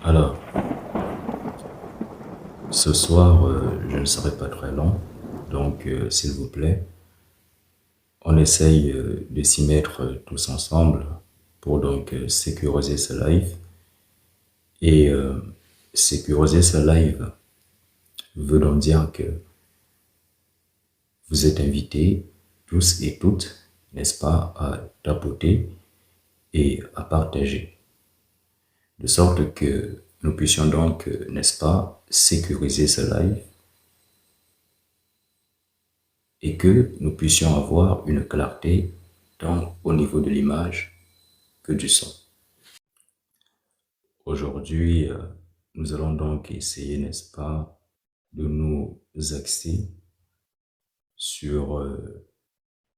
Alors, ce soir, je ne serai pas très long, donc s'il vous plaît, on essaye de s'y mettre tous ensemble pour donc sécuriser ce live. Et sécuriser ce live veut donc dire que vous êtes invités, tous et toutes, n'est-ce pas, à tapoter et à partager, de sorte que nous puissions donc, n'est-ce pas, sécuriser ce live et que nous puissions avoir une clarté tant au niveau de l'image que du son. Aujourd'hui, nous allons donc essayer, n'est-ce pas, de nous axer sur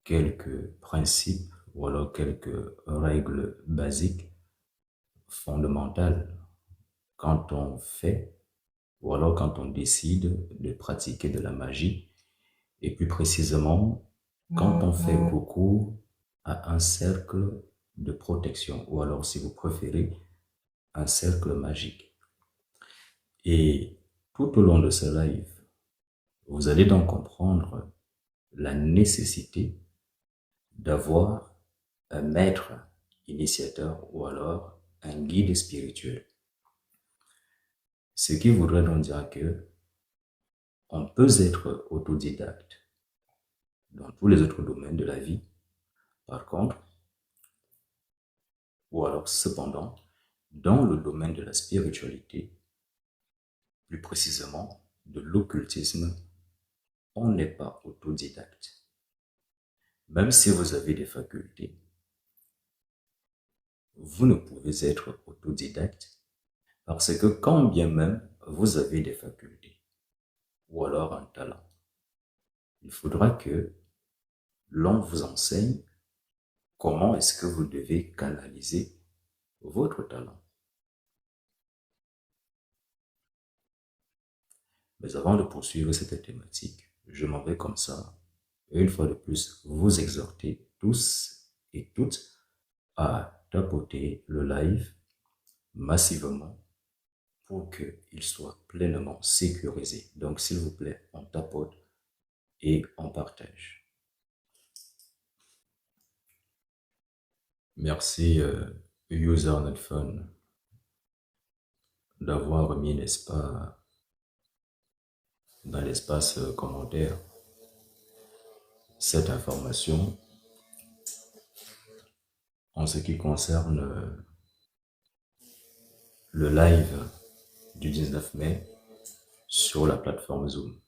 quelques principes ou alors quelques règles basiques, fondamentales, quand on fait ou alors quand on décide de pratiquer de la magie, et plus précisément quand on fait recours à un cercle de protection, ou alors si vous préférez, un cercle magique. Et tout au long de ce live, vous allez donc comprendre la nécessité d'avoir un maître initiateur ou alors un guide spirituel. Ce qui voudrait donc dire que on peut être autodidacte dans tous les autres domaines de la vie. Par contre, ou alors cependant, dans le domaine de la spiritualité, plus précisément de l'occultisme, on n'est pas autodidacte. Même si vous avez des facultés, vous ne pouvez être autodidacte parce que quand bien même vous avez des facultés ou alors un talent, il faudra que l'on vous enseigne comment est-ce que vous devez canaliser votre talent. Mais avant de poursuivre cette thématique, je m'en vais comme ça, et une fois de plus, vous exhorter tous et toutes à tapoter le live massivement pour qu'il soit pleinement sécurisé. Donc, s'il vous plaît, on tapote et on partage. Merci, User Not Fun, d'avoir mis, n'est-ce pas, dans l'espace commentaire cette information en ce qui concerne le live du 19 mai sur la plateforme Zoom.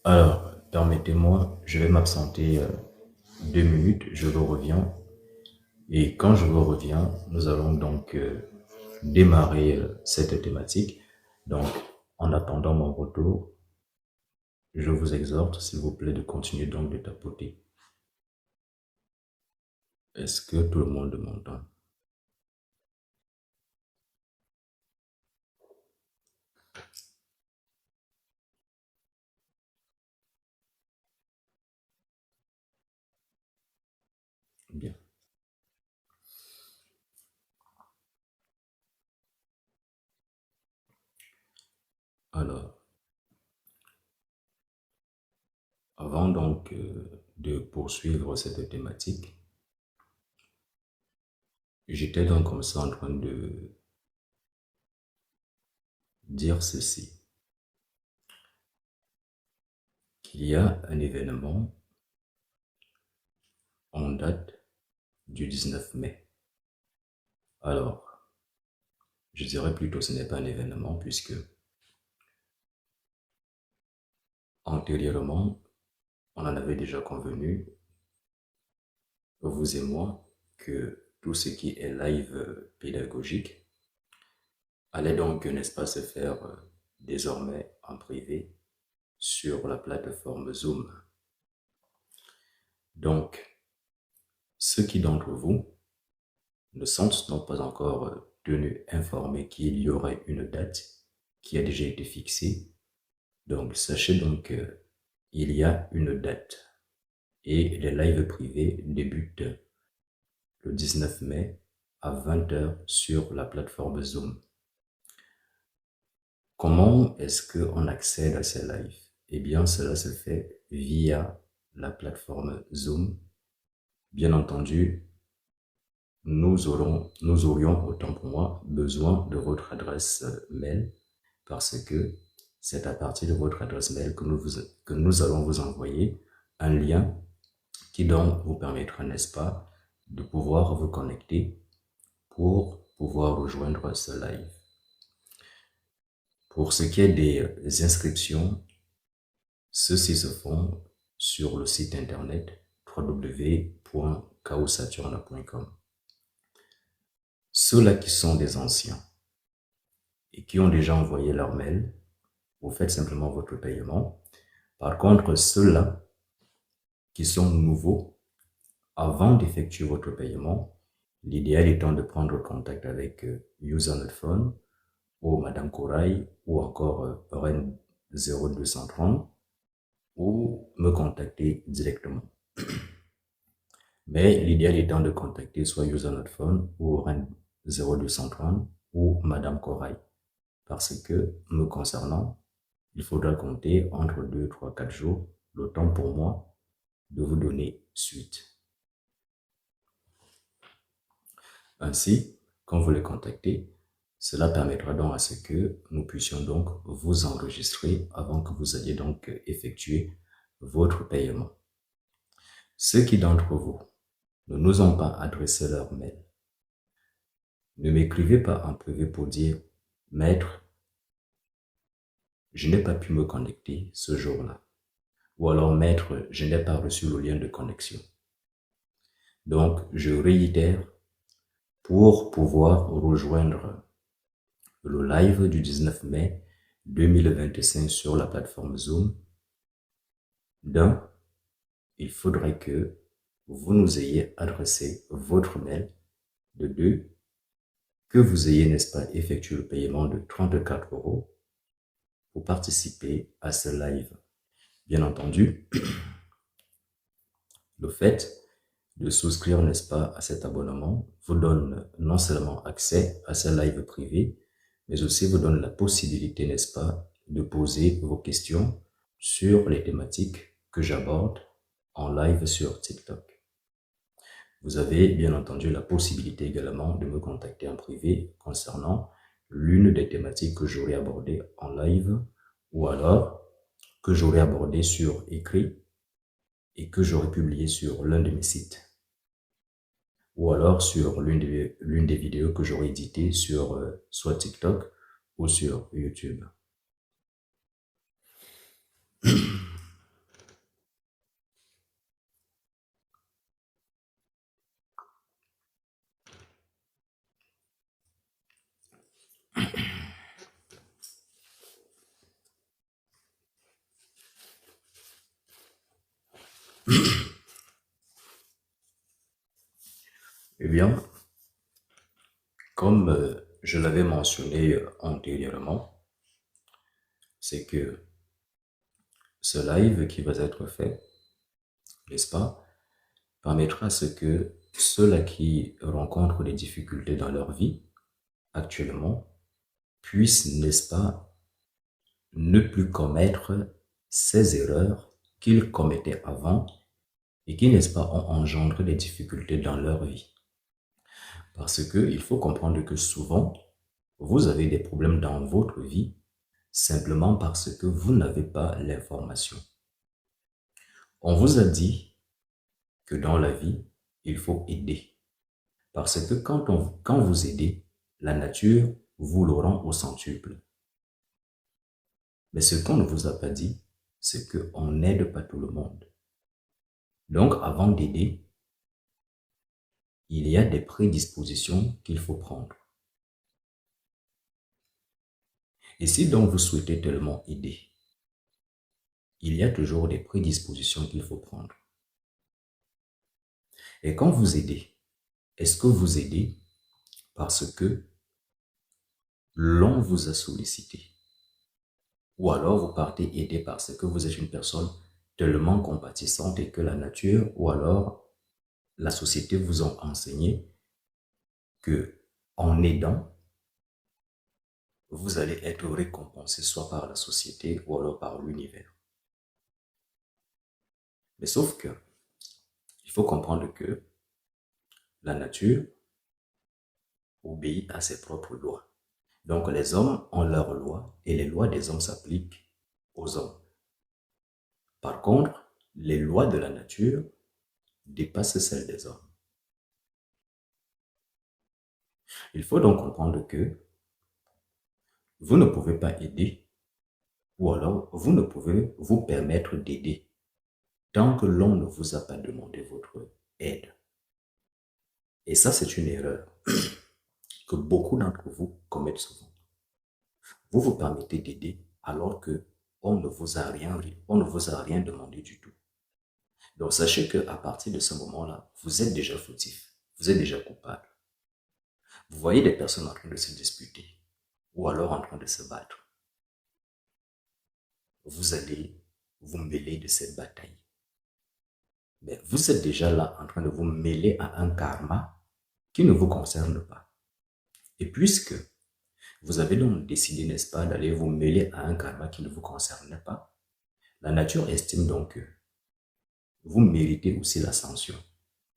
Alors, permettez-moi, je vais m'absenter 2 minutes, je vous reviens. Et quand je vous reviens, nous allons donc démarrer cette thématique. Donc, en attendant mon retour, je vous exhorte, s'il vous plaît, de continuer donc de tapoter. Est-ce que tout le monde m'entend? Bien. Alors, avant donc de poursuivre cette thématique, j'étais donc comme ça en train de dire ceci, qu'il y a un événement en date du 19 mai. Alors, je dirais plutôt que ce n'est pas un événement puisque antérieurement, on en avait déjà convenu, vous et moi, que tout ce qui est live pédagogique allait donc, n'est-ce pas, se faire désormais en privé sur la plateforme Zoom. Donc, ceux qui d'entre vous ne sont donc pas encore tenus informés qu'il y aurait une date qui a déjà été fixée, donc sachez donc qu'il y a une date et les lives privés débutent le 19 mai à 20 heures sur la plateforme Zoom. Comment est-ce qu'on accède à ces lives? Eh bien, cela se fait via la plateforme Zoom. Bien entendu, nous aurions, autant pour moi, besoin de votre adresse mail parce que c'est à partir de votre adresse mail que nous allons vous envoyer un lien qui donc vous permettra, n'est-ce pas, de pouvoir vous connecter pour pouvoir rejoindre ce live. Pour ce qui est des inscriptions, ceux-ci se font sur le site internet www.chaosaturne.com. Ceux-là qui sont des anciens et qui ont déjà envoyé leur mail, vous faites simplement votre paiement. Par contre, ceux-là qui sont nouveaux, avant d'effectuer votre paiement, l'idéal étant de prendre contact avec UserNetPhone ou Madame Corail ou encore Ren 0230 ou me contacter directement. Mais l'idéal étant de contacter soit UserNetPhone ou Ren 0230 ou Madame Corail. Parce que, me concernant, il faudra compter entre 2, 3, 4 jours, le temps pour moi de vous donner suite. Ainsi, quand vous les contactez, cela permettra donc à ce que nous puissions donc vous enregistrer avant que vous alliez donc effectuer votre paiement. Ceux qui d'entre vous ne nous ont pas adressé leur mail, ne m'écrivez pas en privé pour dire « Maître, je n'ai pas pu me connecter ce jour-là » ou alors « Maître, je n'ai pas reçu le lien de connexion ». Donc, je réitère, pour pouvoir rejoindre le live du 19 mai 2025 sur la plateforme Zoom, d'un, il faudrait que vous nous ayez adressé votre mail. De deux, que vous ayez, n'est-ce pas, effectué le paiement de 34 € pour participer à ce live. Bien entendu, le fait de souscrire, n'est-ce pas, à cet abonnement vous donne non seulement accès à ce live privé, mais aussi vous donne la possibilité, n'est-ce pas, de poser vos questions sur les thématiques que j'aborde en live sur TikTok. Vous avez bien entendu la possibilité également de me contacter en privé concernant l'une des thématiques que j'aurai abordées en live ou alors que j'aurai abordé sur écrit et que j'aurai publié sur l'un de mes sites ou alors sur l'une des vidéos que j'aurai éditées sur soit TikTok ou sur YouTube. Eh bien, comme je l'avais mentionné antérieurement, c'est que ce live qui va être fait, n'est-ce pas, permettra à ce que ceux-là qui rencontrent des difficultés dans leur vie actuellement puissent, n'est-ce pas, ne plus commettre ces erreurs qu'ils commettaient avant et qui, n'est-ce pas, ont engendré des difficultés dans leur vie. Parce que il faut comprendre que souvent, vous avez des problèmes dans votre vie simplement parce que vous n'avez pas l'information. On vous a dit que dans la vie, il faut aider. Parce que quand vous aidez, la nature vous le rend au centuple. Mais ce qu'on ne vous a pas dit, c'est qu'on n'aide pas tout le monde. Donc, avant d'aider, il y a des prédispositions qu'il faut prendre. Et si donc vous souhaitez tellement aider, il y a toujours des prédispositions qu'il faut prendre. Et quand vous aidez, est-ce que vous aidez parce que l'on vous a sollicité? Ou alors vous partez aider parce que vous êtes une personne tellement compatissante et que la nature ou alors la société vous ont enseigné que en aidant, vous allez être récompensé soit par la société ou alors par l'univers. Mais sauf que, il faut comprendre que la nature obéit à ses propres lois. Donc les hommes ont leurs lois et les lois des hommes s'appliquent aux hommes. Par contre, les lois de la nature dépassent celles des hommes. Il faut donc comprendre que vous ne pouvez pas aider ou alors vous ne pouvez vous permettre d'aider tant que l'on ne vous a pas demandé votre aide. Et ça, c'est une erreur que beaucoup d'entre vous commettent souvent. Vous vous permettez d'aider alors que on ne vous a rien demandé du tout. Donc sachez qu'à partir de ce moment-là, vous êtes déjà fautif, vous êtes déjà coupable. Vous voyez des personnes en train de se disputer ou alors en train de se battre. Vous allez vous mêler de cette bataille. Mais vous êtes déjà là en train de vous mêler à un karma qui ne vous concerne pas. Et puisque vous avez donc décidé, n'est-ce pas, d'aller vous mêler à un karma qui ne vous concerne pas, la nature estime donc que vous méritez aussi l'ascension,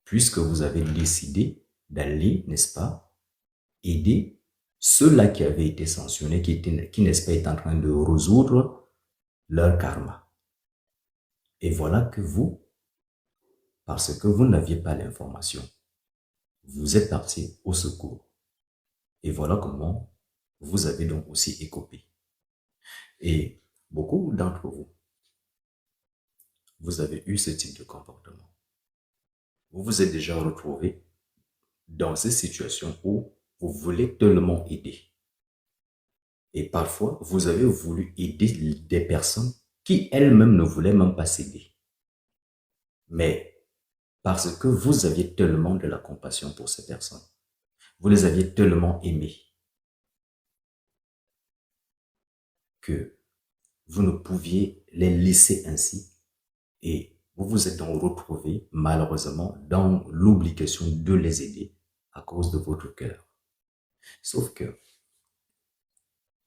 puisque vous avez décidé d'aller, n'est-ce pas, aider ceux-là qui avaient été sanctionnés, qui n'est-ce pas, étaient en train de résoudre leur karma. Et voilà que vous, parce que vous n'aviez pas l'information, vous êtes parti au secours. Et voilà comment vous avez donc aussi écopé. Et beaucoup d'entre vous, vous avez eu ce type de comportement. Vous vous êtes déjà retrouvé dans ces situations où vous voulez tellement aider. Et parfois, vous avez voulu aider des personnes qui elles-mêmes ne voulaient même pas s'aider. Mais parce que vous aviez tellement de la compassion pour ces personnes, vous les aviez tellement aimées que vous ne pouviez les laisser ainsi. Et vous vous êtes donc retrouvé malheureusement dans l'obligation de les aider à cause de votre cœur. Sauf que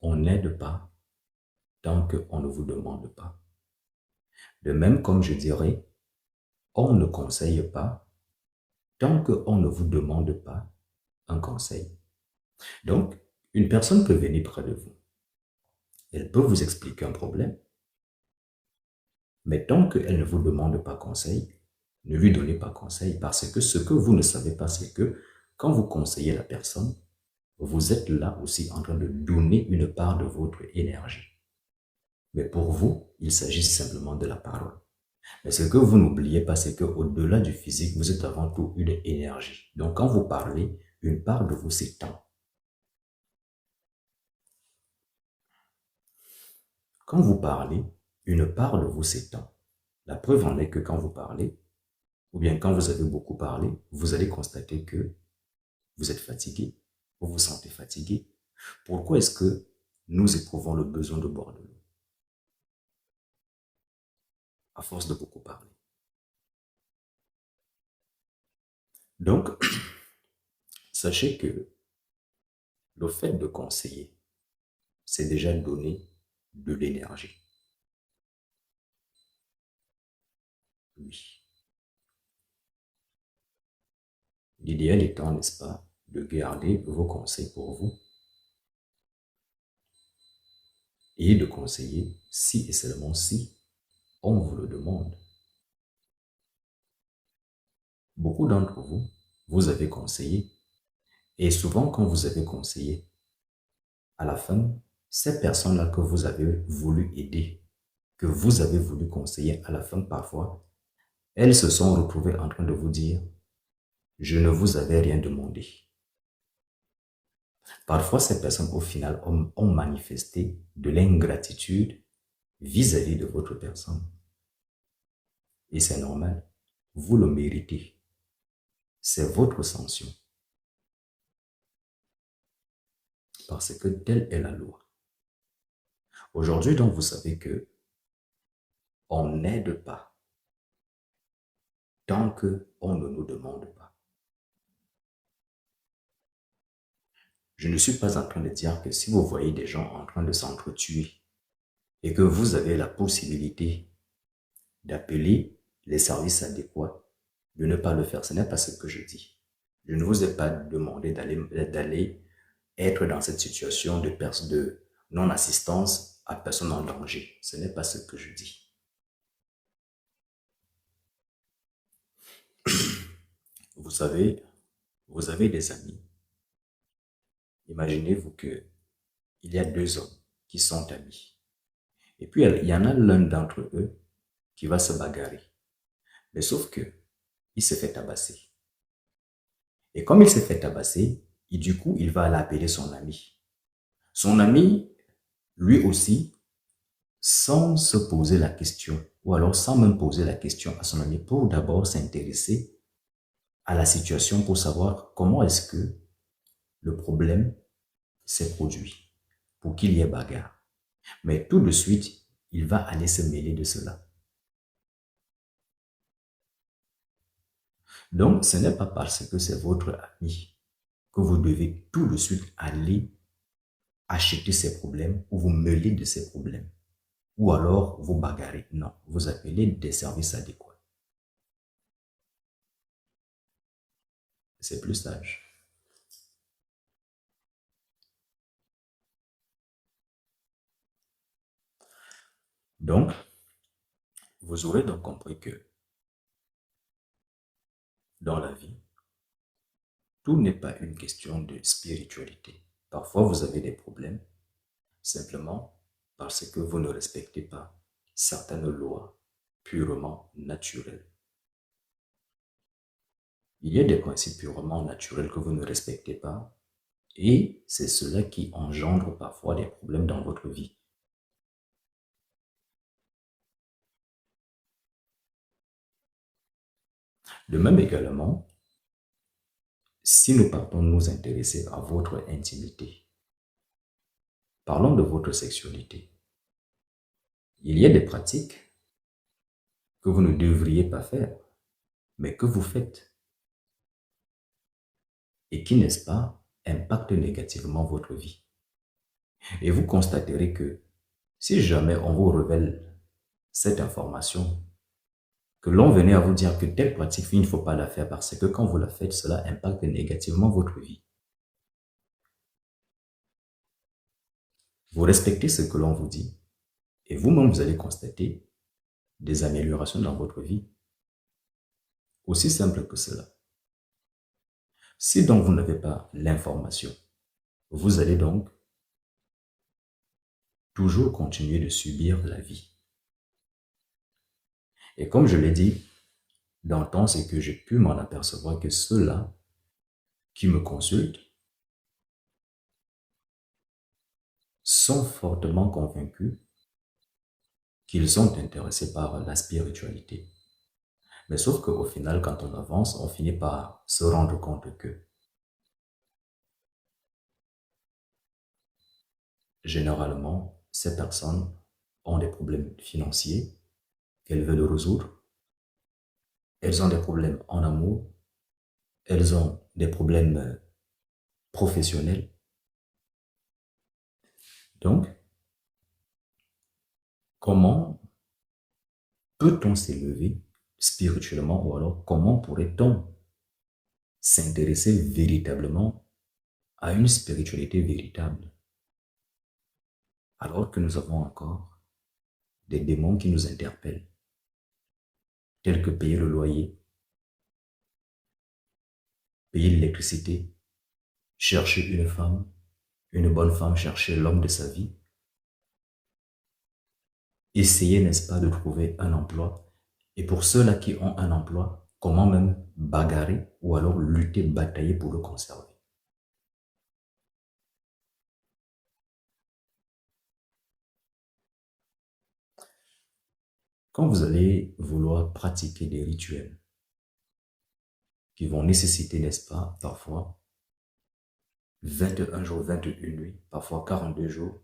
on n'aide pas tant qu'on ne vous demande pas. De même, comme je dirais, on ne conseille pas tant qu'on ne vous demande pas un conseil. Donc, une personne peut venir près de vous. Elle peut vous expliquer un problème, mais tant qu'elle ne vous demande pas conseil, ne lui donnez pas conseil parce que ce que vous ne savez pas, c'est que quand vous conseillez la personne, vous êtes là aussi en train de donner une part de votre énergie. Mais pour vous, il s'agit simplement de la parole. Mais ce que vous n'oubliez pas, c'est qu'au-delà du physique, vous êtes avant tout une énergie. Donc quand vous parlez, une part de vous s'étend. Quand vous parlez, une part de vous s'étend. La preuve en est que quand vous parlez, ou bien quand vous avez beaucoup parlé, vous allez constater que vous êtes fatigué, vous vous sentez fatigué. Pourquoi est-ce que nous éprouvons le besoin de boire de l'eau? À force de beaucoup parler. Donc, sachez que le fait de conseiller, c'est déjà donner de l'énergie. Oui. L'idéal étant, n'est-ce pas, de garder vos conseils pour vous et de conseiller si et seulement si on vous le demande. Beaucoup d'entre vous, vous avez conseillé et souvent quand vous avez conseillé, à la fin, ces personnes-là que vous avez voulu aider, que vous avez voulu conseiller, à la fin parfois, elles se sont retrouvées en train de vous dire « Je ne vous avais rien demandé ». Parfois, ces personnes, au final, ont manifesté de l'ingratitude vis-à-vis de votre personne. Et c'est normal. Vous le méritez. c'est votre sanction. Parce que telle est la loi. Aujourd'hui, donc, vous savez que on n'aide pas tant qu'on ne nous demande pas. Je ne suis pas en train de dire que si vous voyez des gens en train de s'entretuer et que vous avez la possibilité d'appeler les services adéquats, de ne pas le faire. Ce n'est pas ce que je dis. Je ne vous ai pas demandé d'aller être dans cette situation de non-assistance à personne en danger. Ce n'est pas ce que je dis. Vous savez, vous avez des amis. Imaginez-vous que il y a deux hommes qui sont amis. Et puis, il y en a l'un d'entre eux qui va se bagarrer. Mais sauf que, il se fait tabasser. Et comme il s'est fait tabasser, du coup, il va aller appeler son ami. Son ami, lui aussi, sans se poser la question, ou alors sans même poser la question à son ami, pour d'abord s'intéresser à la situation pour savoir comment est-ce que le problème s'est produit, pour qu'il y ait bagarre. Mais tout de suite, il va aller se mêler de cela. Donc, ce n'est pas parce que c'est votre ami que vous devez tout de suite aller acheter ses problèmes ou vous mêler de ses problèmes. Ou alors vous bagarrer. Non, vous appelez des services adéquats. C'est plus sage. Donc, vous aurez donc compris que dans la vie, tout n'est pas une question de spiritualité. Parfois, vous avez des problèmes simplement parce que vous ne respectez pas certaines lois purement naturelles. Il y a des principes purement naturels que vous ne respectez pas et c'est cela qui engendre parfois des problèmes dans votre vie. De même également, si nous partons nous intéresser à votre intimité, parlons de votre sexualité. Il y a des pratiques que vous ne devriez pas faire, mais que vous faites et qui, n'est-ce pas, impactent négativement votre vie. Et vous constaterez que si jamais on vous révèle cette information, que l'on venait à vous dire que telle pratique, il ne faut pas la faire parce que quand vous la faites, cela impacte négativement votre vie. Vous respectez ce que l'on vous dit et vous-même, vous allez constater des améliorations dans votre vie. Aussi simple que cela. Si donc vous n'avez pas l'information, vous allez donc toujours continuer de subir la vie. Et comme je l'ai dit, dans le temps, c'est que j'ai pu m'en apercevoir que ceux-là qui me consultent sont fortement convaincus qu'ils sont intéressés par la spiritualité. Mais sauf qu'au final, quand on avance, on finit par se rendre compte que généralement, ces personnes ont des problèmes financiers qu'elles veulent résoudre. Elles ont des problèmes en amour. Elles ont des problèmes professionnels. Donc, comment peut-on s'élever spirituellement ou alors comment pourrait-on s'intéresser véritablement à une spiritualité véritable alors que nous avons encore des démons qui nous interpellent, tels que payer le loyer, payer l'électricité, chercher une bonne femme, chercher l'homme de sa vie, essayer, n'est-ce pas, de trouver un emploi. Et pour ceux-là qui ont un emploi, comment même bagarrer ou alors lutter, batailler pour le conserver. Quand vous allez vouloir pratiquer des rituels, qui vont nécessiter, n'est-ce pas, parfois 21 jours, 21 nuits, parfois 42 jours,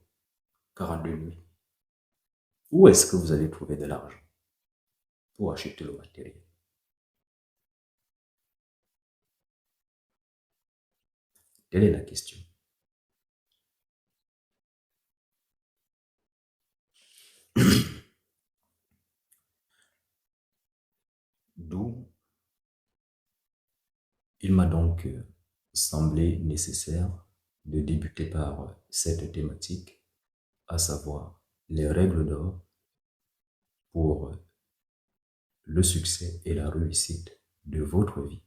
42 nuits. Où est-ce que vous allez trouver de l'argent pour acheter le matériel? Telle est la question. D'où il m'a donc semblé nécessaire de débuter par cette thématique, à savoir les règles d'or pour le succès et la réussite de votre vie.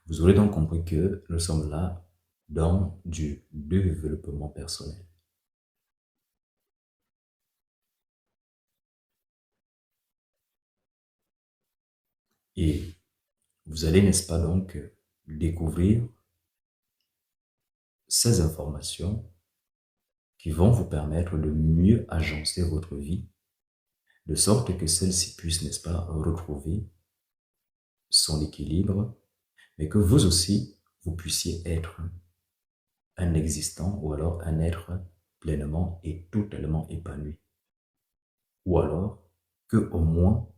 Vous aurez donc compris que nous sommes là dans du développement personnel. Et vous allez, n'est-ce pas, donc, découvrir ces informations qui vont vous permettre de mieux agencer votre vie, de sorte que celle-ci puisse, n'est-ce pas, retrouver son équilibre, mais que vous aussi, vous puissiez être un existant ou alors un être pleinement et totalement épanoui. Ou alors que au moins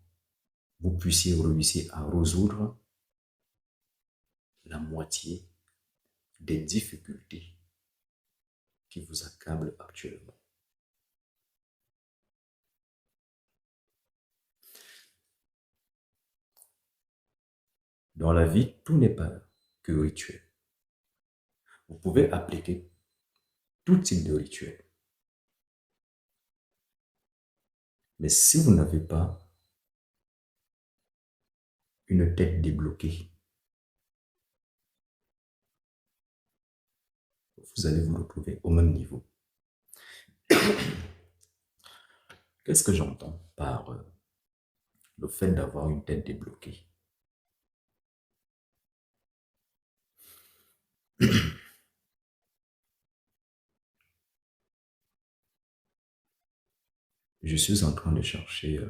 vous puissiez réussir à résoudre la moitié des difficultés qui vous accablent actuellement. Dans la vie, tout n'est pas que rituel. Vous pouvez appliquer tout type de rituel. Mais si vous n'avez pas une tête débloquée, vous allez vous retrouver au même niveau. Qu'est-ce que j'entends par le fait d'avoir une tête débloquée? Je suis en train de chercher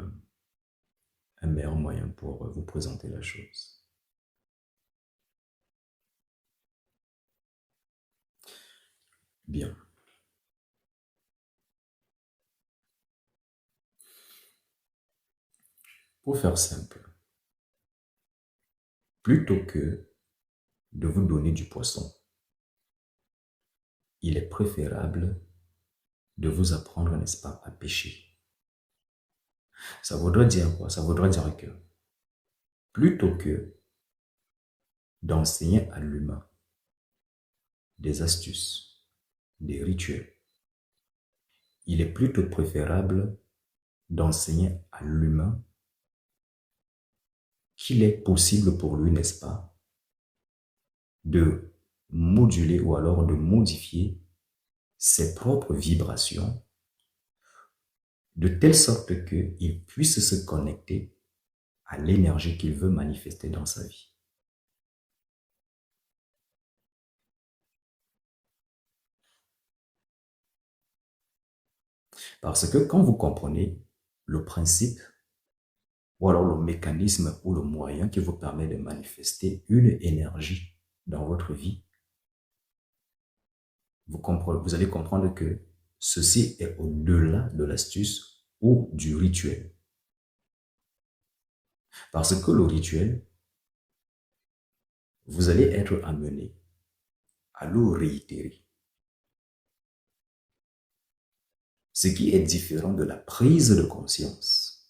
un meilleur moyen pour vous présenter la chose. Bien. Pour faire simple, plutôt que de vous donner du poisson, il est préférable de vous apprendre, n'est-ce pas, à pêcher. Ça voudrait dire quoi? Ça voudrait dire que plutôt que d'enseigner à l'humain des astuces, des rituels, il est plutôt préférable d'enseigner à l'humain qu'il est possible pour lui, n'est-ce pas, de moduler ou alors de modifier ses propres vibrations de telle sorte qu'il puisse se connecter à l'énergie qu'il veut manifester dans sa vie. Parce que quand vous comprenez le principe ou alors le mécanisme ou le moyen qui vous permet de manifester une énergie dans votre vie, vous allez comprendre que ceci est au-delà de l'astuce ou du rituel. Parce que le rituel, vous allez être amené à le réitérer. Ce qui est différent de la prise de conscience.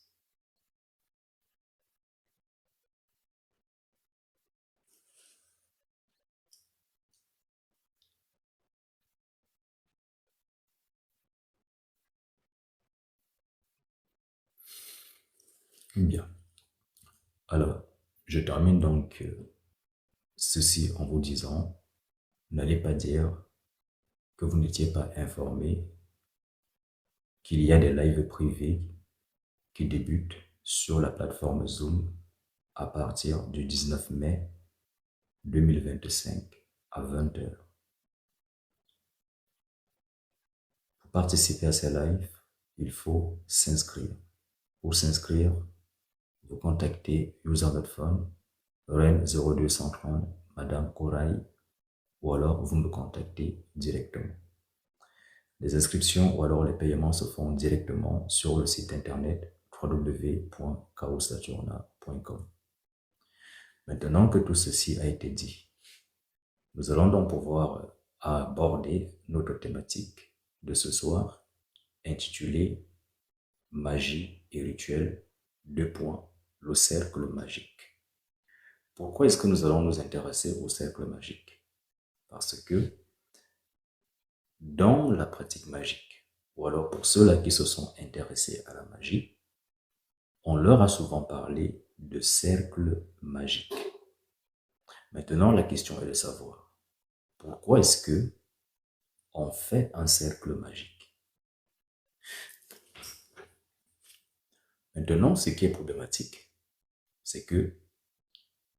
Bien. Alors, je termine donc ceci en vous disant, n'allez pas dire que vous n'étiez pas informé qu'il y a des lives privés qui débutent sur la plateforme Zoom à partir du 19 mai 2025 à 20 heures. Pour participer à ces lives, il faut s'inscrire. Pour s'inscrire, vous contactez user.fun Rennes 0230, Madame Corail, ou alors vous me contactez directement. Les inscriptions ou alors les paiements se font directement sur le site internet www.chaosaturna.com. Maintenant que tout ceci a été dit, nous allons donc pouvoir aborder notre thématique de ce soir intitulée Magie et rituel, le cercle magique. Pourquoi est-ce que nous allons nous intéresser au cercle magique? Parce que dans la pratique magique, ou alors pour ceux-là qui se sont intéressés à la magie, on leur a souvent parlé de cercle magique. Maintenant, la question est de savoir pourquoi est-ce que on fait un cercle magique? Maintenant, ce qui est problématique, c'est que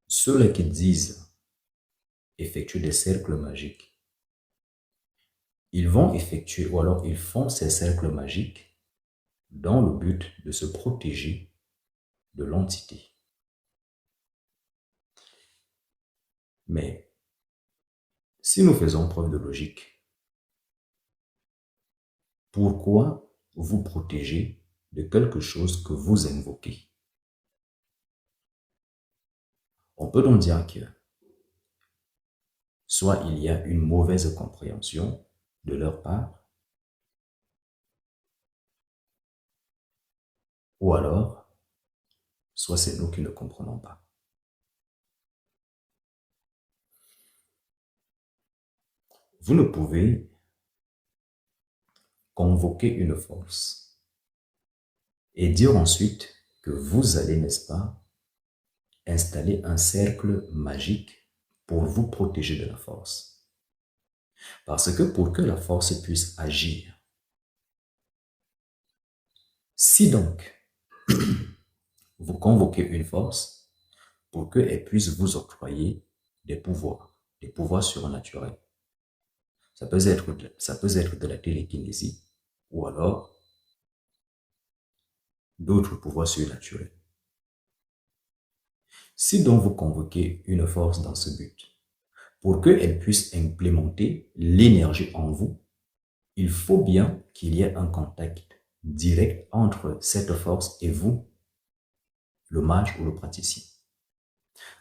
ceux-là qui disent effectuer des cercles magiques, ils vont effectuer ou alors ils font ces cercles magiques dans le but de se protéger de l'entité. Mais si nous faisons preuve de logique, pourquoi vous protéger de quelque chose que vous invoquez? On peut donc dire que soit il y a une mauvaise compréhension de leur part, ou alors, soit c'est nous qui ne comprenons pas. Vous ne pouvez convoquer une force et dire ensuite que vous allez, n'est-ce pas, installer un cercle magique pour vous protéger de la force. Parce que pour que la force puisse agir, si donc vous convoquez une force pour qu'elle puisse vous octroyer des pouvoirs surnaturels, ça peut être de la télékinésie ou alors d'autres pouvoirs surnaturels. Si donc vous convoquez une force dans ce but, pour qu'elle puisse implémenter l'énergie en vous, il faut bien qu'il y ait un contact direct entre cette force et vous, le mage ou le praticien.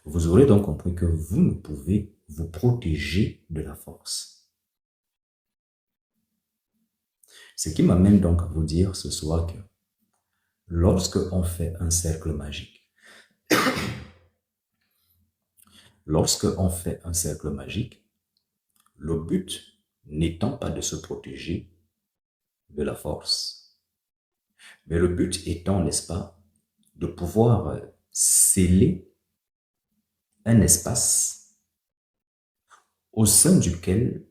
Vous aurez donc compris que vous ne pouvez vous protéger de la force. Ce qui m'amène donc à vous dire ce soir que lorsque on fait un cercle magique, le but n'étant pas de se protéger de la force, mais le but étant, n'est-ce pas, de pouvoir sceller un espace au sein duquel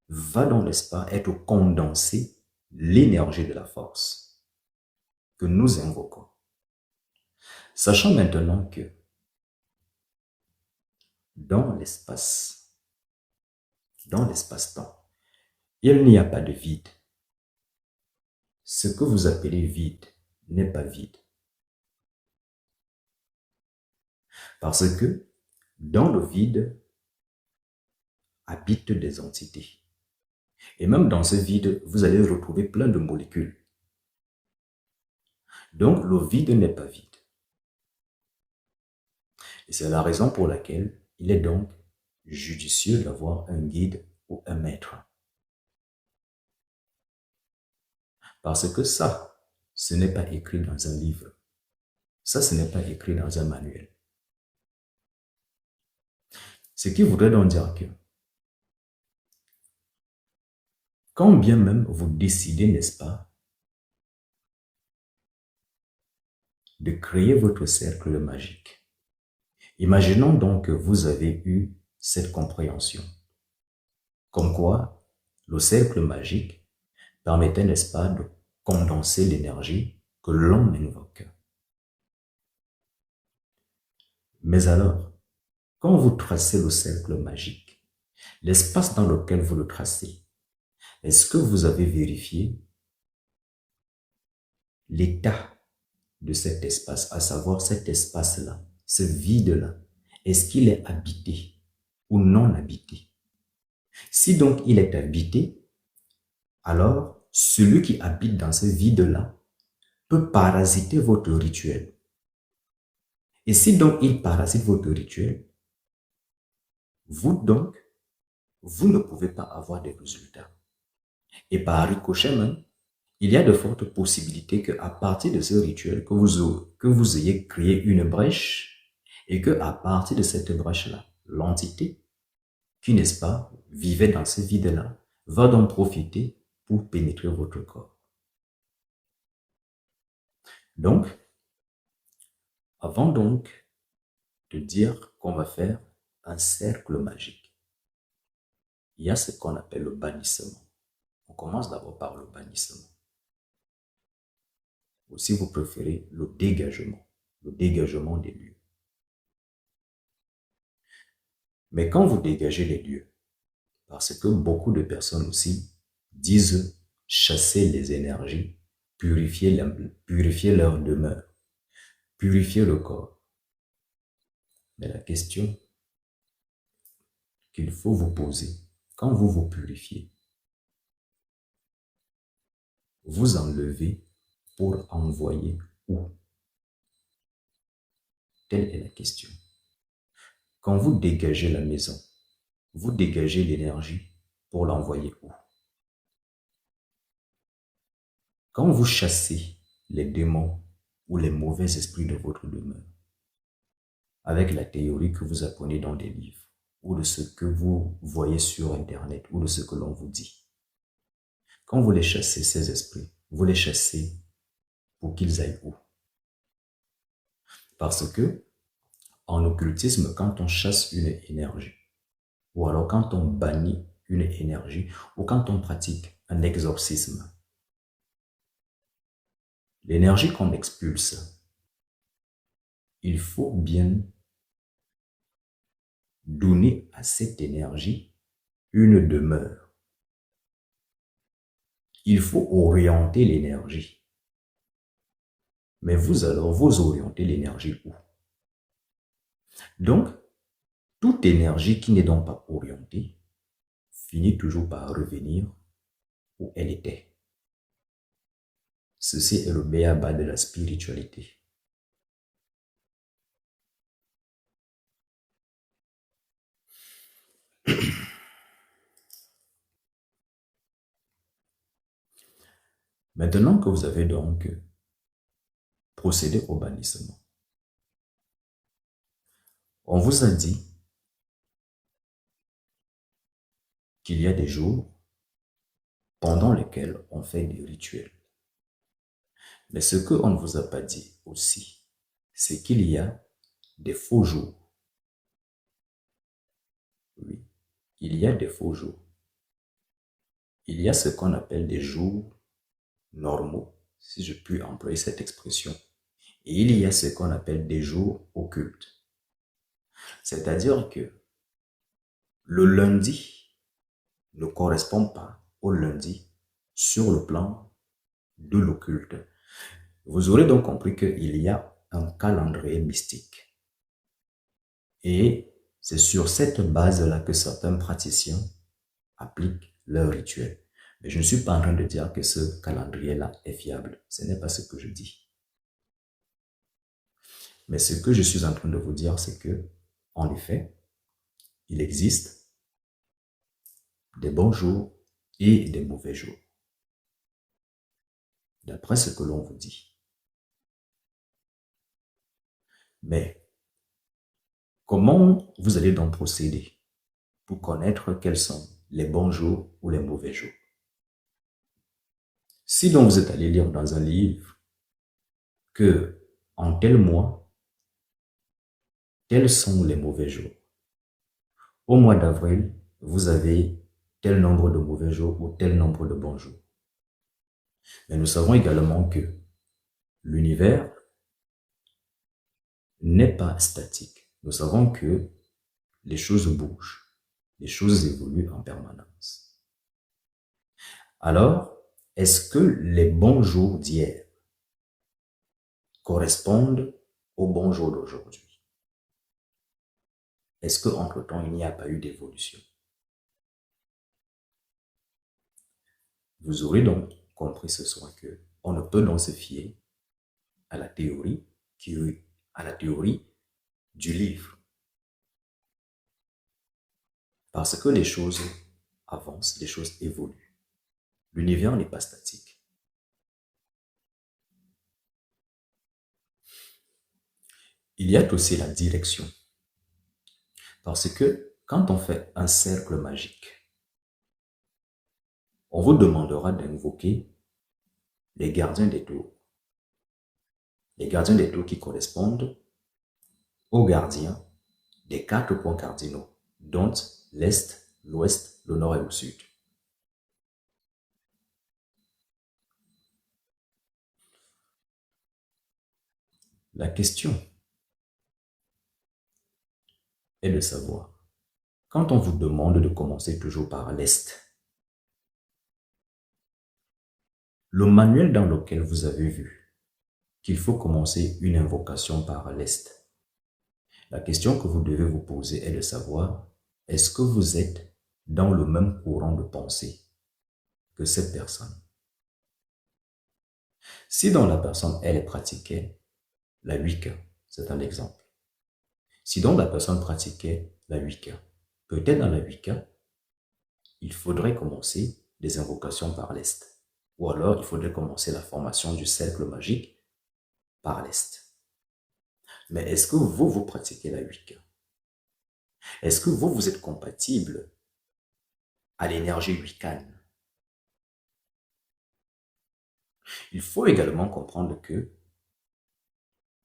va donc, n'est-ce pas, être condensée l'énergie de la force que nous invoquons. Sachant maintenant que dans l'espace-temps, il n'y a pas de vide. Ce que vous appelez vide n'est pas vide. Parce que dans le vide habitent des entités. Et même dans ce vide, vous allez retrouver plein de molécules. Donc le vide n'est pas vide. Et c'est la raison pour laquelle il est donc judicieux d'avoir un guide ou un maître. Parce que ça, ce n'est pas écrit dans un livre. Ça, ce n'est pas écrit dans un manuel. Ce qui voudrait donc dire que quand bien même vous décidez, n'est-ce pas, de créer votre cercle magique, imaginons donc que vous avez eu cette compréhension, comme quoi le cercle magique permettait, n'est-ce pas, de condenser l'énergie que l'on invoque. Mais alors, quand vous tracez le cercle magique, l'espace dans lequel vous le tracez, est-ce que vous avez vérifié l'état de cet espace, à savoir cet espace-là? ce vide-là, est-ce qu'il est habité ou non habité? Si donc il est habité, alors celui qui habite dans ce vide-là peut parasiter votre rituel. Et si donc il parasite votre rituel, vous donc, vous ne pouvez pas avoir des résultats. Et par ricochet même, il y a de fortes possibilités qu'à partir de ce rituel, que vous ayez créé une brèche et que à partir de cette brèche-là, l'entité qui, n'est-ce pas, vivait dans ce vide-là, va donc profiter pour pénétrer votre corps. Donc, avant donc de dire qu'on va faire un cercle magique, il y a ce qu'on appelle le bannissement. On commence d'abord par le bannissement. Ou si vous préférez, le dégagement des lieux. Mais quand vous dégagez les lieux, parce que beaucoup de personnes aussi disent chasser les énergies, purifier leur demeure, purifier le corps. Mais la question qu'il faut vous poser, quand vous vous purifiez, vous enlevez pour envoyer où? Telle est la question. Quand vous dégagez la maison, vous dégagez l'énergie pour l'envoyer où? Quand vous chassez les démons ou les mauvais esprits de votre demeure, avec la théorie que vous apprenez dans des livres, ou de ce que vous voyez sur Internet, ou de ce que l'on vous dit, quand vous les chassez, ces esprits, vous les chassez pour qu'ils aillent où? Parce que, en occultisme, quand on chasse une énergie, ou alors quand on bannit une énergie, ou quand on pratique un exorcisme, l'énergie qu'on expulse, il faut bien donner à cette énergie une demeure. Il faut orienter l'énergie. Mais vous alors, vous orientez l'énergie où? Donc, toute énergie qui n'est donc pas orientée finit toujours par revenir où elle était. Ceci est le b.a-ba de la spiritualité. Maintenant que vous avez donc procédé au bannissement, on vous a dit qu'il y a des jours pendant lesquels on fait des rituels. Mais ce qu'on ne vous a pas dit aussi, c'est qu'il y a des faux jours. Oui, il y a des faux jours. Il y a ce qu'on appelle des jours normaux, si je puis employer cette expression. Et il y a ce qu'on appelle des jours occultes. C'est-à-dire que le lundi ne correspond pas au lundi sur le plan de l'occulte. Vous aurez donc compris qu'il y a un calendrier mystique. Et c'est sur cette base-là que certains praticiens appliquent leur rituel. Mais je ne suis pas en train de dire que ce calendrier-là est fiable. Ce n'est pas ce que je dis. Mais ce que je suis en train de vous dire, c'est que, en effet, il existe des bons jours et des mauvais jours, d'après ce que l'on vous dit. Mais comment vous allez donc procéder pour connaître quels sont les bons jours ou les mauvais jours? Si donc vous êtes allé lire dans un livre que en tel mois, tels sont les mauvais jours. Au mois d'avril, vous avez tel nombre de mauvais jours ou tel nombre de bons jours. Mais nous savons également que l'univers n'est pas statique. Nous savons que les choses bougent, les choses évoluent en permanence. Alors, est-ce que les bons jours d'hier correspondent aux bons jours d'aujourd'hui? est-ce qu'entre-temps, il n'y a pas eu d'évolution? Vous aurez donc compris ce soir que on ne peut donc se fier à la théorie à la théorie du livre. Parce que les choses avancent, les choses évoluent. L'univers n'est pas statique. Il y a aussi la direction. Parce que quand on fait un cercle magique, on vous demandera d'invoquer les gardiens des tours. Les gardiens des tours qui correspondent aux gardiens des 4 points cardinaux, dont l'Est, l'Ouest, le Nord et le Sud. La question est de savoir, quand on vous demande de commencer toujours par l'Est, le manuel dans lequel vous avez vu qu'il faut commencer une invocation par l'Est, la question que vous devez vous poser est de savoir, est-ce que vous êtes dans le même courant de pensée que cette personne? Si dans la personne, elle pratiquait la Wicca, c'est un exemple. Si donc la personne pratiquait la Wicca, peut-être dans la Wicca, il faudrait commencer des invocations par l'Est. Ou alors, il faudrait commencer la formation du cercle magique par l'Est. Mais est-ce que vous pratiquez la Wicca? Est-ce que vous êtes compatible à l'énergie wiccane? Il faut également comprendre que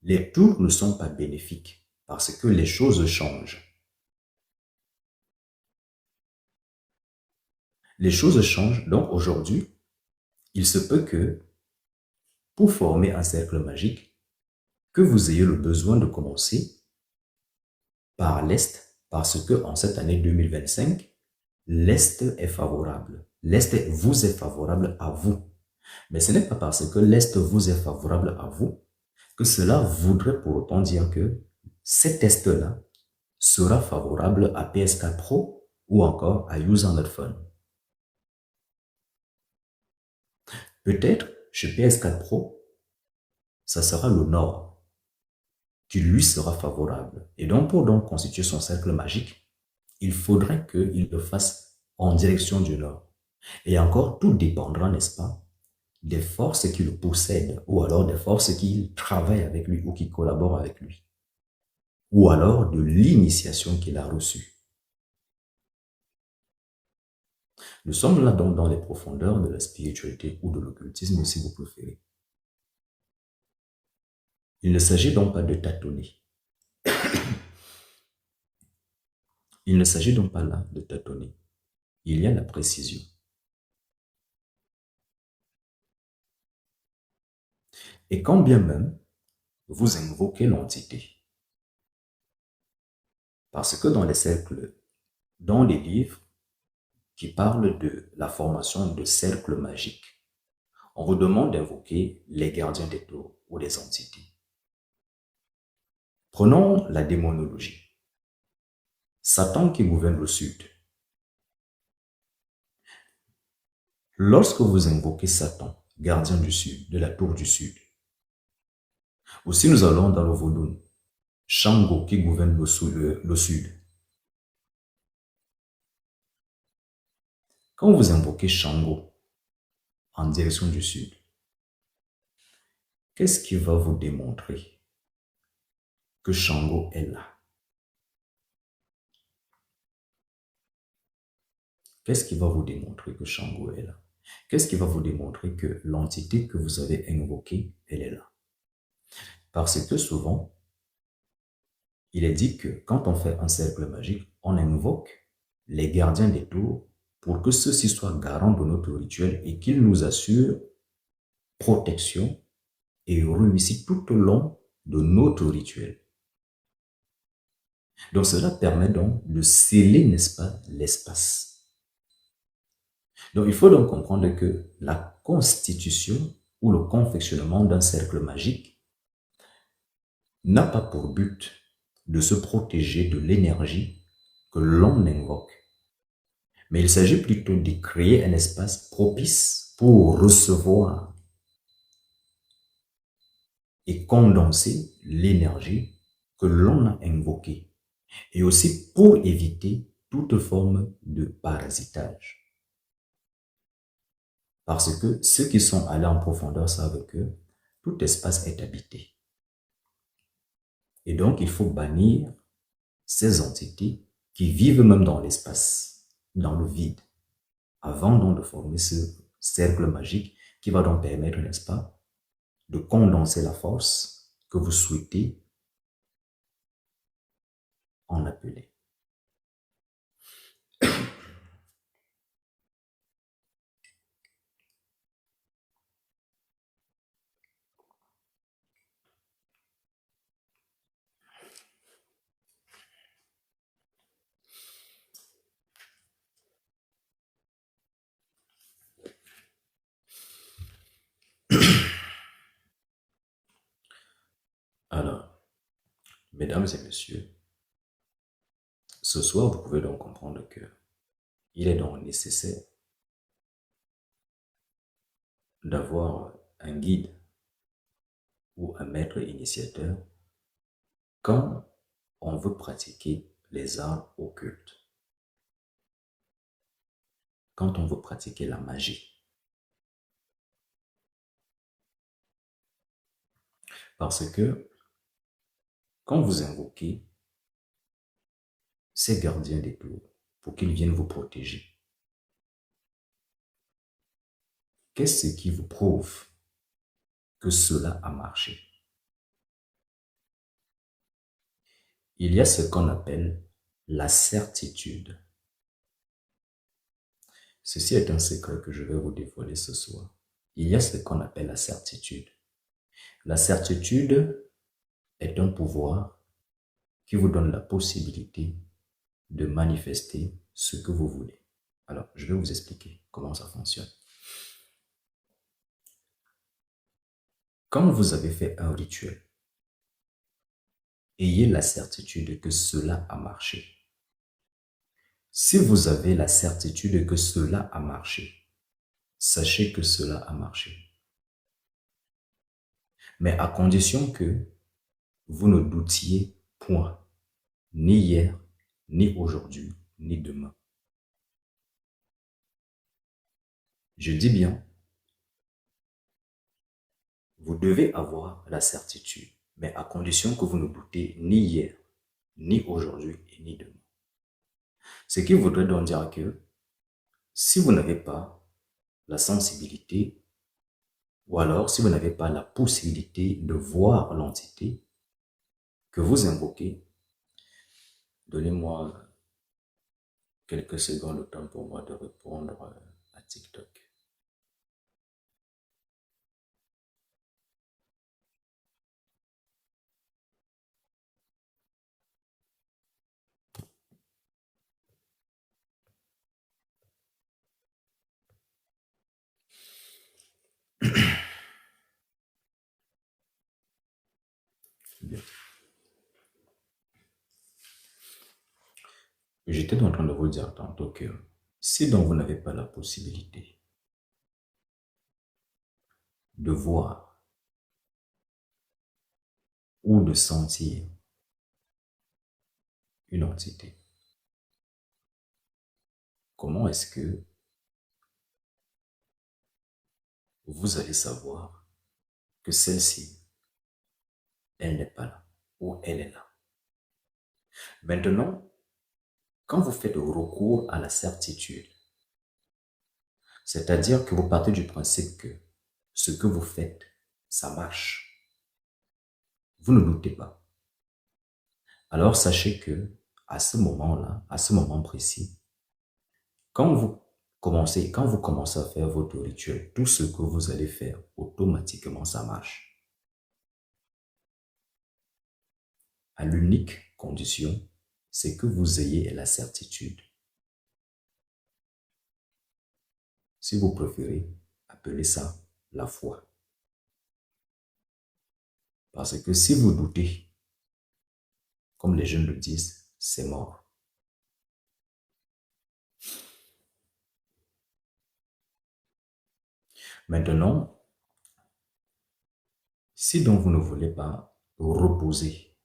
les tours ne sont pas bénéfiques parce que les choses changent. Les choses changent, donc aujourd'hui, il se peut que pour former un cercle magique, que vous ayez le besoin de commencer par l'Est parce que en cette année 2025, l'Est est favorable. L'Est vous est favorable à vous. Mais ce n'est pas parce que l'Est vous est favorable à vous que cela voudrait pour autant dire que cet Est-là sera favorable à PS4 Pro ou encore à Use on Phone. Peut-être chez PS4 Pro, ça sera le Nord qui lui sera favorable. Et donc pour donc constituer son cercle magique, il faudrait qu'il le fasse en direction du Nord. Et encore, tout dépendra, n'est-ce pas, des forces qu'il possède, ou alors des forces qui travaillent avec lui, ou qui collaborent avec lui, ou alors de l'initiation qu'il a reçue. Nous sommes là donc dans les profondeurs de la spiritualité ou de l'occultisme, si vous préférez. Il ne s'agit donc pas de tâtonner. Il ne s'agit donc pas là de tâtonner. Il y a la précision. Et quand bien même vous invoquez l'entité, parce que dans les cercles, dans les livres qui parlent de la formation de cercles magiques, on vous demande d'invoquer les gardiens des tours ou les entités. Prenons la démonologie. Satan qui gouverne le sud. Lorsque vous invoquez Satan, gardien du sud, de la tour du sud, ou si nous allons dans le vaudou, Shango qui gouverne le sud. Quand vous invoquez Shango en direction du sud, qu'est-ce qui va vous démontrer que Shango est là? Qu'est-ce qui va vous démontrer que Shango est là? Qu'est-ce qui va vous démontrer que l'entité que vous avez invoquée, elle est là? Parce que souvent, il est dit que quand on fait un cercle magique, on invoque les gardiens des tours pour que ceux-ci soient garants de notre rituel et qu'ils nous assurent protection et réussite tout au long de notre rituel. Donc cela permet donc de sceller, n'est-ce pas, l'espace. Donc il faut donc comprendre que la constitution ou le confectionnement d'un cercle magique n'a pas pour but de se protéger de l'énergie que l'on invoque. Mais il s'agit plutôt de créer un espace propice pour recevoir et condenser l'énergie que l'on a invoquée. Et aussi pour éviter toute forme de parasitage. Parce que ceux qui sont allés en profondeur savent que tout espace est habité. Et donc, il faut bannir ces entités qui vivent même dans l'espace, dans le vide, avant donc de former ce cercle magique qui va donc permettre, n'est-ce pas, de condenser la force que vous souhaitez en appeler. Alors, mesdames et messieurs, ce soir, vous pouvez donc comprendre que il est donc nécessaire d'avoir un guide ou un maître initiateur quand on veut pratiquer les arts occultes, quand on veut pratiquer la magie. Parce que quand vous invoquez ces gardiens des clos pour qu'ils viennent vous protéger, qu'est-ce qui vous prouve que cela a marché? Il y a ce qu'on appelle la certitude. Ceci est un secret que je vais vous dévoiler ce soir. Il y a ce qu'on appelle la certitude. La certitude est un pouvoir qui vous donne la possibilité de manifester ce que vous voulez. Alors, je vais vous expliquer comment ça fonctionne. Quand vous avez fait un rituel, ayez la certitude que cela a marché. Si vous avez la certitude que cela a marché, sachez que cela a marché. Mais à condition que vous ne doutiez point, ni hier, ni aujourd'hui, ni demain. Je dis bien, vous devez avoir la certitude, mais à condition que vous ne doutez ni hier, ni aujourd'hui et ni demain. Ce qui voudrait donc dire que si vous n'avez pas la sensibilité, ou alors si vous n'avez pas la possibilité de voir l'entité que vous invoquez, donnez-moi quelques secondes de temps pour moi de répondre à TikTok. Bien. J'étais en train de vous dire tantôt que si donc vous n'avez pas la possibilité de voir ou de sentir une entité, comment est-ce que vous allez savoir que celle-ci, elle n'est pas là ou elle est là? Maintenant, quand vous faites recours à la certitude, c'est-à-dire que vous partez du principe que ce que vous faites, ça marche. Vous ne doutez pas. Alors sachez que à ce moment-là, à ce moment précis, quand vous commencez à faire votre rituel, tout ce que vous allez faire, automatiquement, ça marche. À l'unique condition, c'est que vous ayez la certitude. Si vous préférez, appelez ça la foi. Parce que si vous doutez, Comme les jeunes le disent, c'est mort. Maintenant, si donc vous ne voulez pas reposer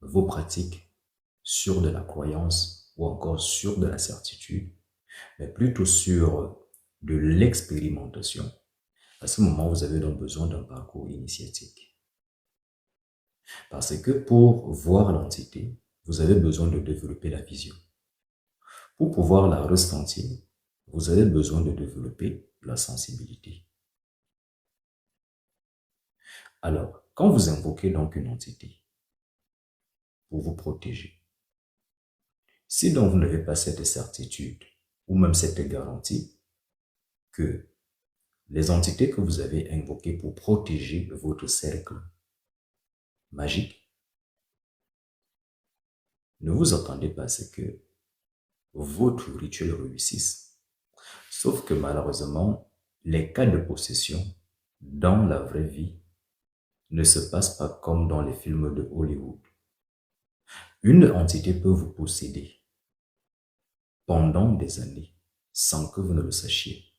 vos pratiques sur de la croyance ou encore sur de la certitude, mais plutôt sur de l'expérimentation, à ce moment, vous avez donc besoin d'un parcours initiatique. Parce que pour voir l'entité, vous avez besoin de développer la vision. Pour pouvoir la ressentir, vous avez besoin de développer la sensibilité. Alors, quand vous invoquez donc une entité pour vous protéger, si donc vous n'avez pas cette certitude ou même cette garantie que les entités que vous avez invoquées pour protéger votre cercle magique, ne vous attendez pas à ce que votre rituel réussisse. Sauf que malheureusement, les cas de possession dans la vraie vie ne se passent pas comme dans les films de Hollywood. Une entité peut vous posséder pendant des années sans que vous ne le sachiez.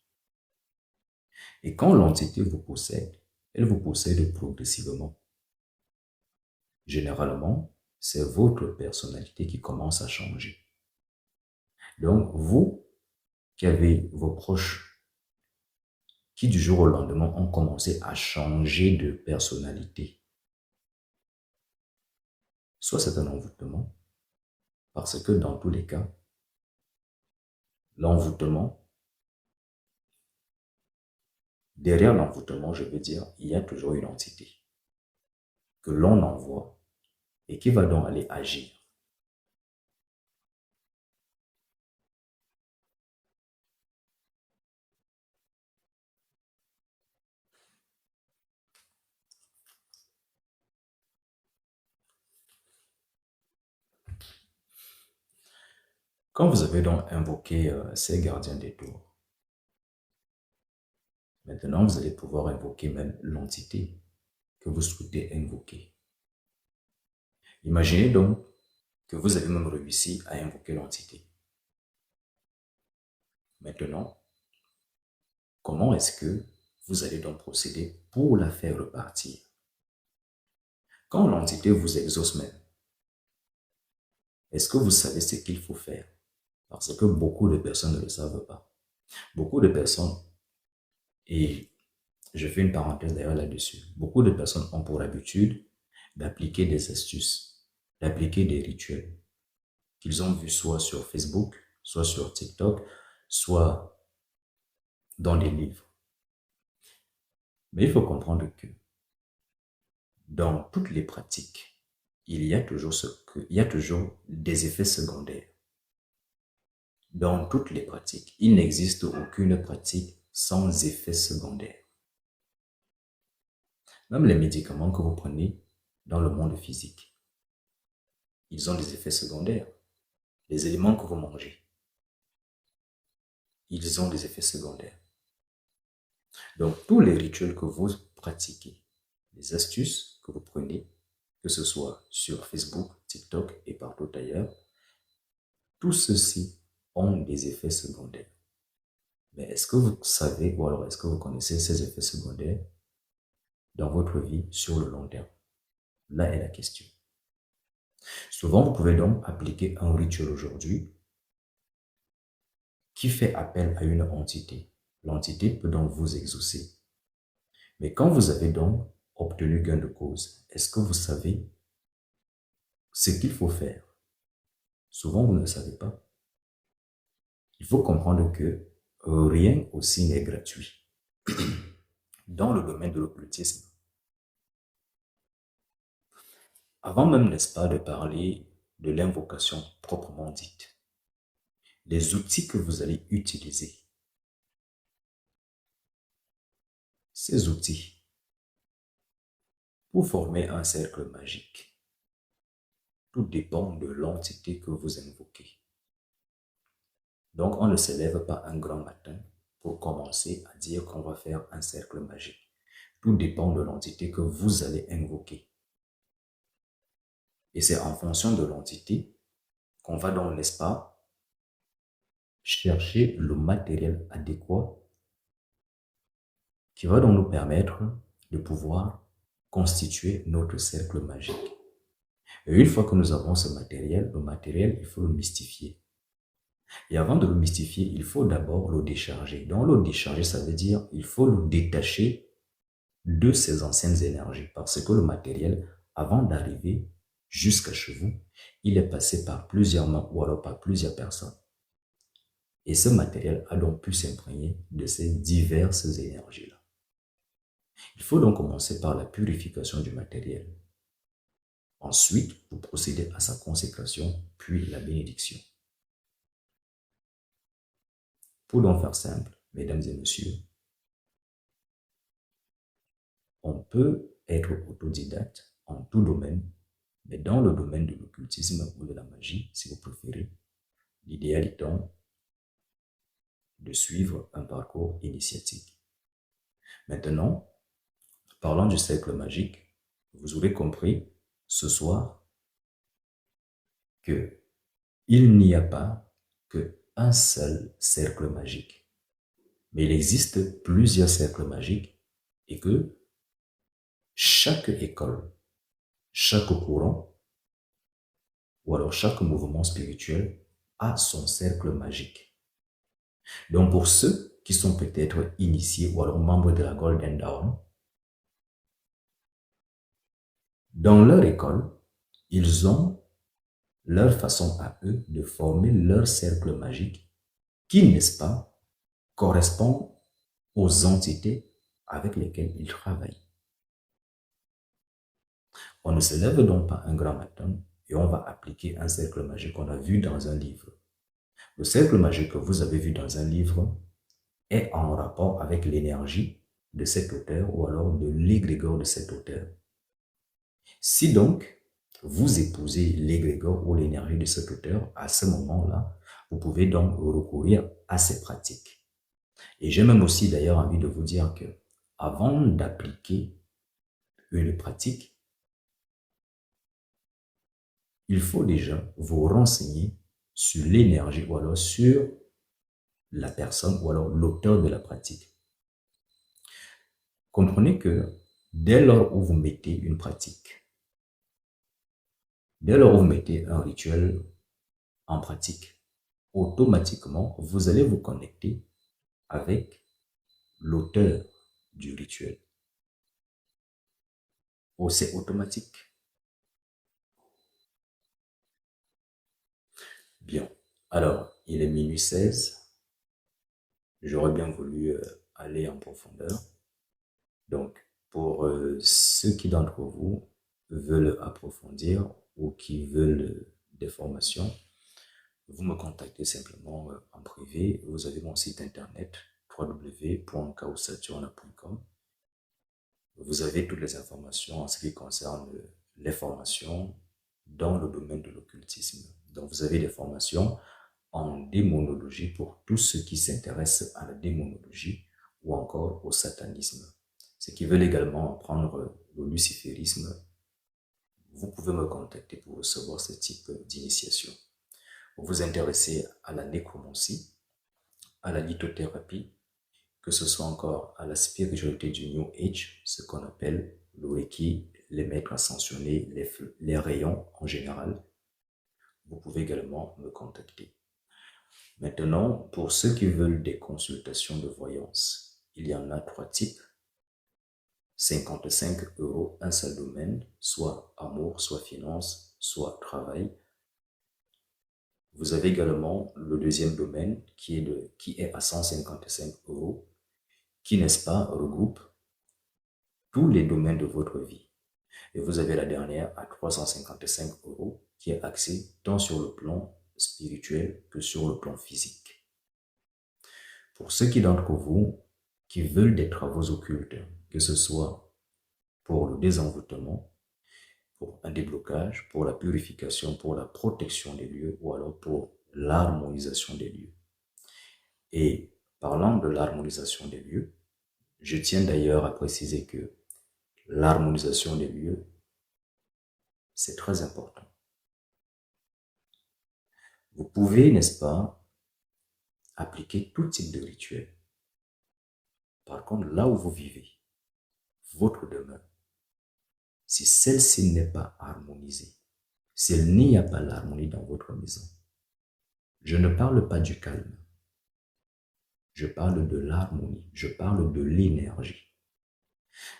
Et quand l'entité vous possède, elle vous possède progressivement. Généralement, c'est votre personnalité qui commence à changer. Donc, vous qui avez vos proches qui du jour au lendemain ont commencé à changer de personnalité, soit c'est un envoûtement, parce que dans tous les cas, l'envoûtement, derrière l'envoûtement, je veux dire, il y a toujours une entité que l'on envoie et qui va donc aller agir. Quand vous avez donc invoqué ces gardiens des tours, maintenant vous allez pouvoir invoquer même l'entité que vous souhaitez invoquer. Imaginez donc que vous avez même réussi à invoquer l'entité. Maintenant, comment est-ce que vous allez donc procéder pour la faire repartir? Quand l'entité vous exauce même, est-ce que vous savez ce qu'il faut faire? Parce que beaucoup de personnes ne le savent pas. Beaucoup de personnes, et je fais une parenthèse d'ailleurs là-dessus, beaucoup de personnes ont pour habitude d'appliquer des astuces, d'appliquer des rituels qu'ils ont vus soit sur Facebook, soit sur TikTok, soit dans des livres. Mais il faut comprendre que dans toutes les pratiques, il y a toujours des effets secondaires. Dans toutes les pratiques, il n'existe aucune pratique sans effet secondaire. Même les médicaments que vous prenez dans le monde physique, ils ont des effets secondaires. Les éléments que vous mangez, ils ont des effets secondaires. Donc, tous les rituels que vous pratiquez, les astuces que vous prenez, que ce soit sur Facebook, TikTok et partout ailleurs, tout ceci ont des effets secondaires. Mais est-ce que vous savez ou alors est-ce que vous connaissez ces effets secondaires dans votre vie sur le long terme? Là est la question. Souvent, vous pouvez donc appliquer un rituel aujourd'hui qui fait appel à une entité. L'entité peut donc vous exaucer. Mais quand vous avez donc obtenu gain de cause, est-ce que vous savez ce qu'il faut faire? Souvent, vous ne le savez pas. Il faut comprendre que rien aussi n'est gratuit. Dans le domaine de l'occultisme, avant même, n'est-ce pas, de parler de l'invocation proprement dite, les outils que vous allez utiliser, ces outils, pour former un cercle magique, tout dépend de l'entité que vous invoquez. Donc, on ne se lève pas un grand matin pour commencer à dire qu'on va faire un cercle magique. Tout dépend de l'entité que vous allez invoquer. Et c'est en fonction de l'entité qu'on va donc, n'est-ce pas, chercher le matériel adéquat qui va donc nous permettre de pouvoir constituer notre cercle magique. Et une fois que nous avons ce matériel, le matériel, il faut le mystifier. Et avant de le mystifier, il faut d'abord le décharger. Donc le décharger, ça veut dire il faut le détacher de ses anciennes énergies. Parce que le matériel, avant d'arriver jusqu'à chez vous, il est passé par plusieurs mains ou alors par plusieurs personnes. Et ce matériel a donc pu s'imprégner de ces diverses énergies-là. Il faut donc commencer par la purification du matériel. Ensuite, vous procédez à sa consécration, puis la bénédiction. Pour donc faire simple, mesdames et messieurs, on peut être autodidacte en tout domaine, mais dans le domaine de l'occultisme ou de la magie, si vous préférez, l'idéal étant de suivre un parcours initiatique. Maintenant, parlant du cercle magique, vous aurez compris ce soir que il n'y a pas qu'un seul cercle magique, mais il existe plusieurs cercles magiques et que chaque école, chaque courant ou alors chaque mouvement spirituel a son cercle magique. Donc pour ceux qui sont peut-être initiés ou alors membres de la Golden Dawn, dans leur école, ils ont leur façon à eux de former leur cercle magique qui, n'est-ce pas, correspond aux entités avec lesquelles ils travaillent. On ne se lève donc pas un grand matin et on va appliquer un cercle magique qu'on a vu dans un livre. Le cercle magique que vous avez vu dans un livre est en rapport avec l'énergie de cet auteur ou alors de l'égrégore de cet auteur. Si donc vous épousez l'égrégore ou l'énergie de cet auteur, à ce moment-là, vous pouvez donc recourir à ces pratiques. Et j'ai même aussi d'ailleurs envie de vous dire que avant d'appliquer une pratique, il faut déjà vous renseigner sur l'énergie ou alors sur la personne ou alors l'auteur de la pratique. Comprenez que dès lors où vous mettez une pratique, dès lors où vous mettez un rituel en pratique, automatiquement, vous allez vous connecter avec l'auteur du rituel. Oh, c'est automatique. Bien. Alors, il est minuit 16. J'aurais bien voulu aller en profondeur. Donc, pour ceux qui d'entre vous veulent approfondir ou qui veulent des formations, vous me contactez simplement en privé. Vous avez mon site internet www.kaosaturna.com. Vous avez toutes les informations en ce qui concerne les formations dans le domaine de l'occultisme. Donc, vous avez des formations en démonologie pour tous ceux qui s'intéressent à la démonologie ou encore au satanisme. Ceux qui veulent également apprendre le luciférisme, vous pouvez me contacter pour recevoir ce type d'initiation. Vous vous intéressez à la nécromancie, à la lithothérapie, que ce soit encore à la spiritualité du New Age, ce qu'on appelle le Reiki, les maîtres ascensionnés, les rayons en général, vous pouvez également me contacter. Maintenant, pour ceux qui veulent des consultations de voyance, il y en a 3 types. 55 €, un seul domaine, soit amour, soit finance, soit travail. Vous avez également le deuxième domaine qui est à 155 €, qui, n'est-ce pas, regroupe tous les domaines de votre vie. Et vous avez la dernière à 355 € qui est axée tant sur le plan spirituel que sur le plan physique. Pour ceux qui d'entre vous qui veulent des travaux occultes, que ce soit pour le désenvoûtement, pour un déblocage, pour la purification, pour la protection des lieux ou alors pour l'harmonisation des lieux. Et parlant de l'harmonisation des lieux, je tiens d'ailleurs à préciser que l'harmonisation des lieux C'est très important. Vous pouvez, n'est-ce pas, appliquer tout type de rituel. Par contre, là où vous vivez, votre demeure, si celle-ci n'est pas harmonisée, s'il n'y a pas l'harmonie dans votre maison, je ne parle pas du calme, je parle de l'harmonie, je parle de l'énergie.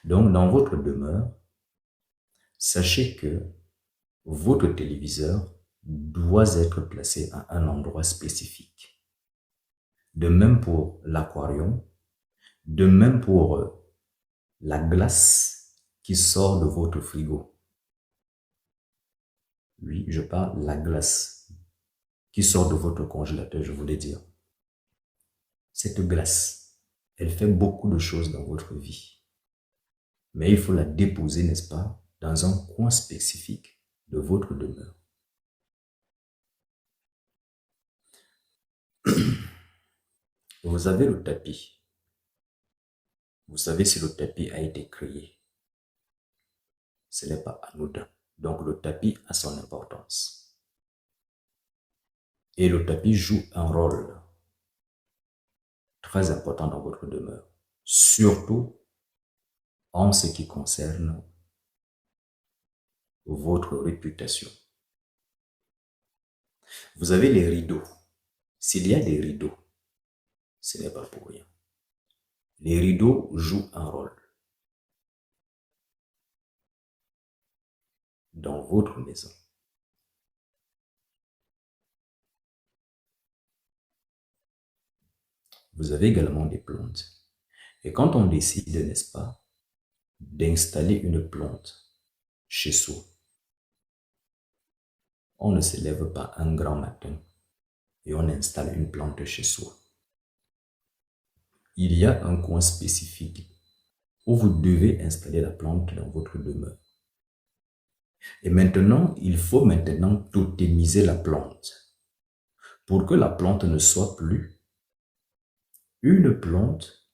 Donc, dans votre demeure, sachez que votre téléviseur doit être placé à un endroit spécifique. De même pour l'aquarium, de même pour la glace qui sort de votre frigo. Oui, je parle de la glace qui sort de votre congélateur, je voulais dire. Cette glace, elle fait beaucoup de choses dans votre vie. Mais il faut la déposer, n'est-ce pas, dans un coin spécifique de votre demeure. Vous avez le tapis. Vous savez si le tapis a été créé. Ce n'est pas anodin. Donc le tapis a son importance. Et le tapis joue un rôle très important dans votre demeure. Surtout en ce qui concerne votre réputation. Vous avez les rideaux. S'il y a des rideaux, ce n'est pas pour rien. Les rideaux jouent un rôle dans votre maison. Vous avez également des plantes. Et quand on décide, n'est-ce pas, d'installer une plante chez soi, on ne se lève pas un grand matin et on installe une plante chez soi. Il y a un coin spécifique où vous devez installer la plante dans votre demeure. Et maintenant, il faut maintenant totémiser la plante pour que la plante ne soit plus une plante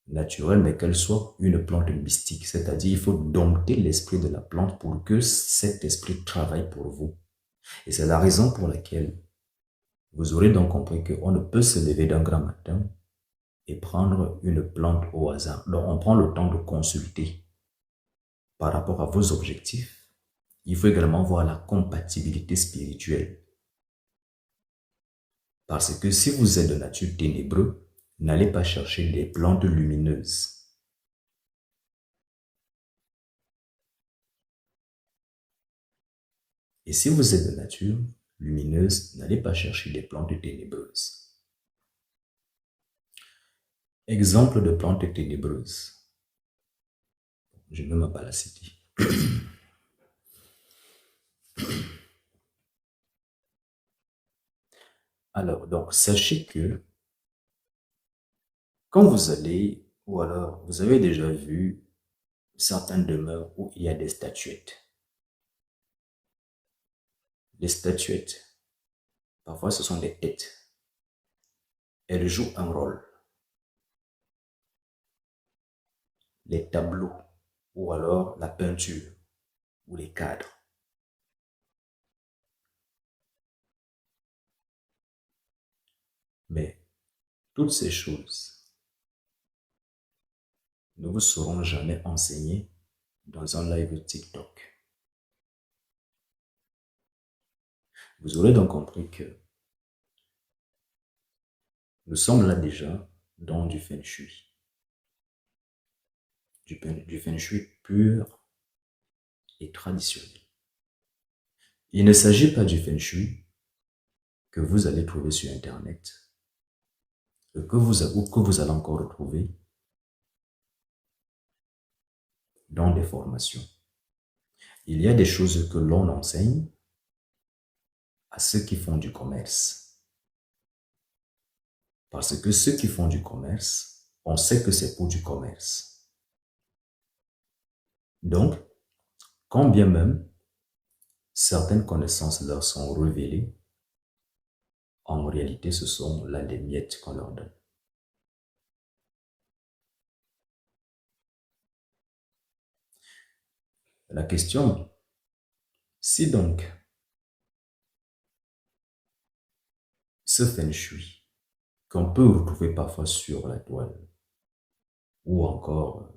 naturelle, mais qu'elle soit une plante mystique. C'est-à-dire, il faut dompter l'esprit de la plante pour que cet esprit travaille pour vous. Et c'est la raison pour laquelle vous aurez donc compris qu'on ne peut se lever d'un grand matin et prendre une plante au hasard. Donc, on prend le temps de consulter par rapport à vos objectifs. Il faut également voir la compatibilité spirituelle. Parce que si vous êtes de nature ténébreux, n'allez pas chercher des plantes lumineuses. Et si vous êtes de nature lumineuse, n'allez pas chercher des plantes ténébreuses. Exemple de plantes ténébreuses. Je ne vais pas la citer. Alors, donc, sachez que quand vous allez, ou alors vous avez déjà vu certaines demeures où il y a des statuettes. Les statuettes, parfois ce sont des têtes. Elles jouent un rôle. Les tableaux, ou alors la peinture, ou les cadres. Mais toutes ces choses ne vous seront jamais enseignées dans un live TikTok. Vous aurez donc compris que nous sommes là déjà dans du feng shui. Du feng shui pur et traditionnel. Il ne s'agit pas du feng shui que vous allez trouver sur Internet ou que vous allez encore retrouver dans des formations. Il y a des choses que l'on enseigne à ceux qui font du commerce. Parce que ceux qui font du commerce, on sait que c'est pour du commerce. Donc, quand bien même certaines connaissances leur sont révélées, en réalité, ce sont là des miettes qu'on leur donne. La question Si donc ce feng shui qu'on peut retrouver parfois sur la toile ou encore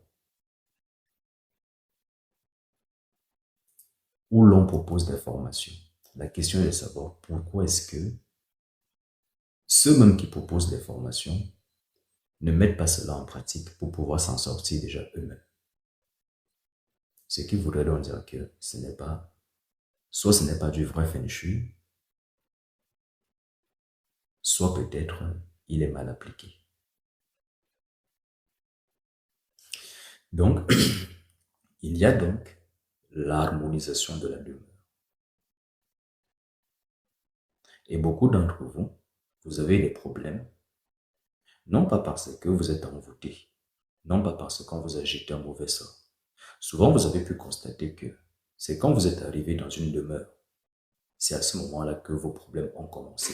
où l'on propose des formations, la question est de savoir pourquoi est-ce que ceux mêmes qui proposent des formations ne mettent pas cela en pratique pour pouvoir s'en sortir déjà eux-mêmes. Ce qui voudrait donc dire que soit ce n'est pas du vrai feng shui, soit peut-être il est mal appliqué. Donc, il y a donc l'harmonisation de la demeure. Et beaucoup d'entre vous, vous avez des problèmes, non pas parce que vous êtes envoûté, non pas parce qu'on vous a jeté un mauvais sort. Souvent, vous avez pu constater que c'est quand vous êtes arrivé dans une demeure, c'est à ce moment-là que vos problèmes ont commencé.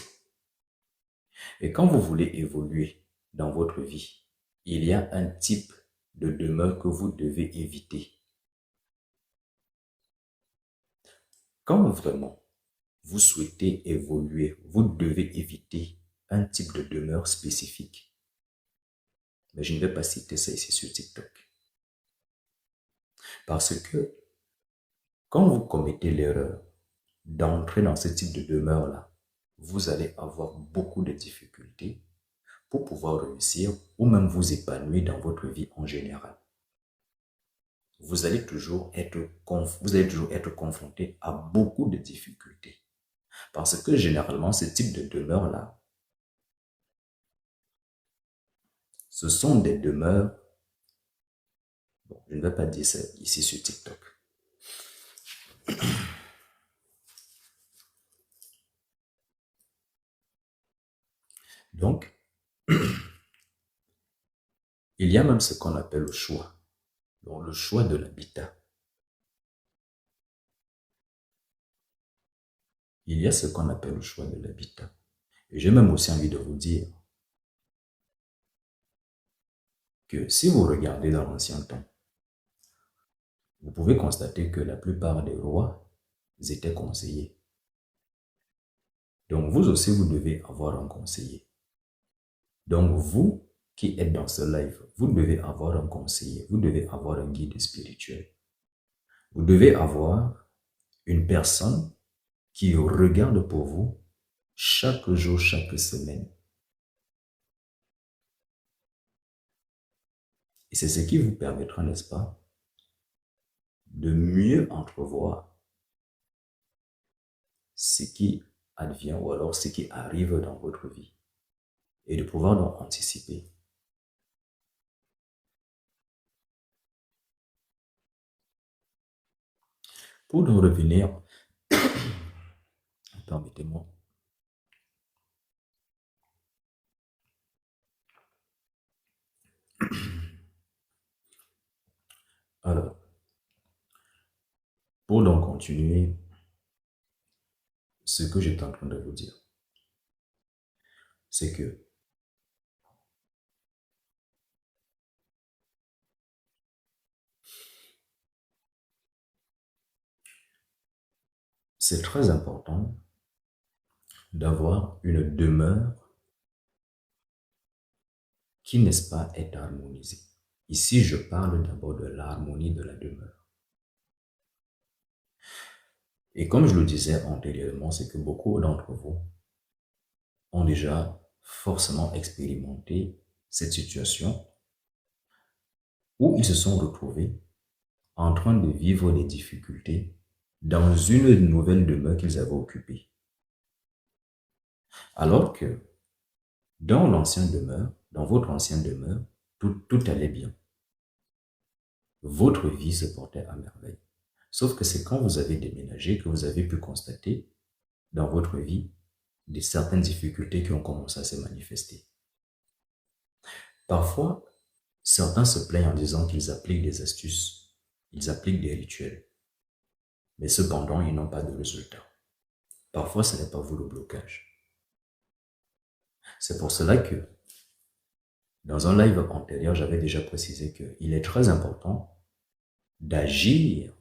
Et quand vous voulez évoluer dans votre vie, il y a un type de demeure que vous devez éviter. Quand vraiment vous souhaitez évoluer, vous devez éviter un type de demeure spécifique. Mais je ne vais pas citer ça ici sur TikTok. Parce que quand vous commettez l'erreur d'entrer dans ce type de demeure-là, vous allez avoir beaucoup de difficultés pour pouvoir réussir ou même vous épanouir dans votre vie en général. Vous allez toujours être confronté à beaucoup de difficultés. Parce que généralement, ce type de demeure-là, ce sont des demeures, bon, je ne vais pas dire ça ici sur TikTok. Donc, il y a même ce qu'on appelle le choix. Donc, le choix de l'habitat. Il y a ce qu'on appelle le choix de l'habitat. Et j'ai même aussi envie de vous dire que si vous regardez dans l'ancien temps, vous pouvez constater que la plupart des rois étaient conseillers. Donc vous aussi, vous devez avoir un conseiller. Donc vous qui êtes dans ce live, vous devez avoir un conseiller, vous devez avoir un guide spirituel. Vous devez avoir une personne qui regarde pour vous chaque jour, chaque semaine. Et c'est ce qui vous permettra, n'est-ce pas, de mieux entrevoir ce qui advient ou alors ce qui arrive dans votre vie et de pouvoir donc anticiper. Pour nous revenir, permettez-moi, alors, pour donc continuer ce que j'étais en train de vous dire, c'est que c'est très important d'avoir une demeure qui, n'est-ce pas, est harmonisée. Ici, je parle d'abord de l'harmonie de la demeure. Et comme je le disais antérieurement, c'est que beaucoup d'entre vous ont déjà forcément expérimenté cette situation où ils se sont retrouvés en train de vivre des difficultés dans une nouvelle demeure qu'ils avaient occupée. Alors que dans l'ancienne demeure, dans votre ancienne demeure, tout allait bien. Votre vie se portait à merveille. Sauf que c'est quand vous avez déménagé que vous avez pu constater dans votre vie certaines difficultés qui ont commencé à se manifester. Parfois, certains se plaignent en disant qu'ils appliquent des astuces, ils appliquent des rituels, mais cependant, ils n'ont pas de résultat. Parfois, ce n'est pas vous le blocage. C'est pour cela que, dans un live antérieur, j'avais déjà précisé qu'il est très important d'agir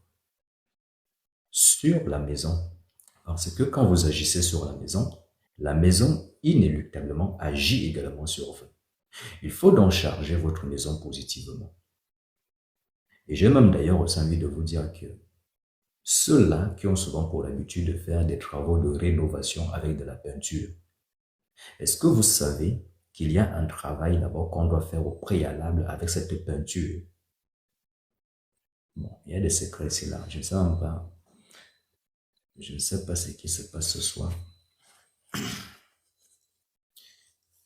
sur la maison. Parce que quand vous agissez sur la maison inéluctablement agit également sur vous. Il faut donc charger votre maison positivement. Et j'ai même d'ailleurs aussi envie de vous dire que ceux-là qui ont souvent pour l'habitude de faire des travaux de rénovation avec de la peinture, est-ce que vous savez qu'il y a un travail d'abord qu'on doit faire au préalable avec cette peinture? Bon, il y a des secrets ici là, je ne sais même pas. Je ne sais pas ce qui se passe ce soir.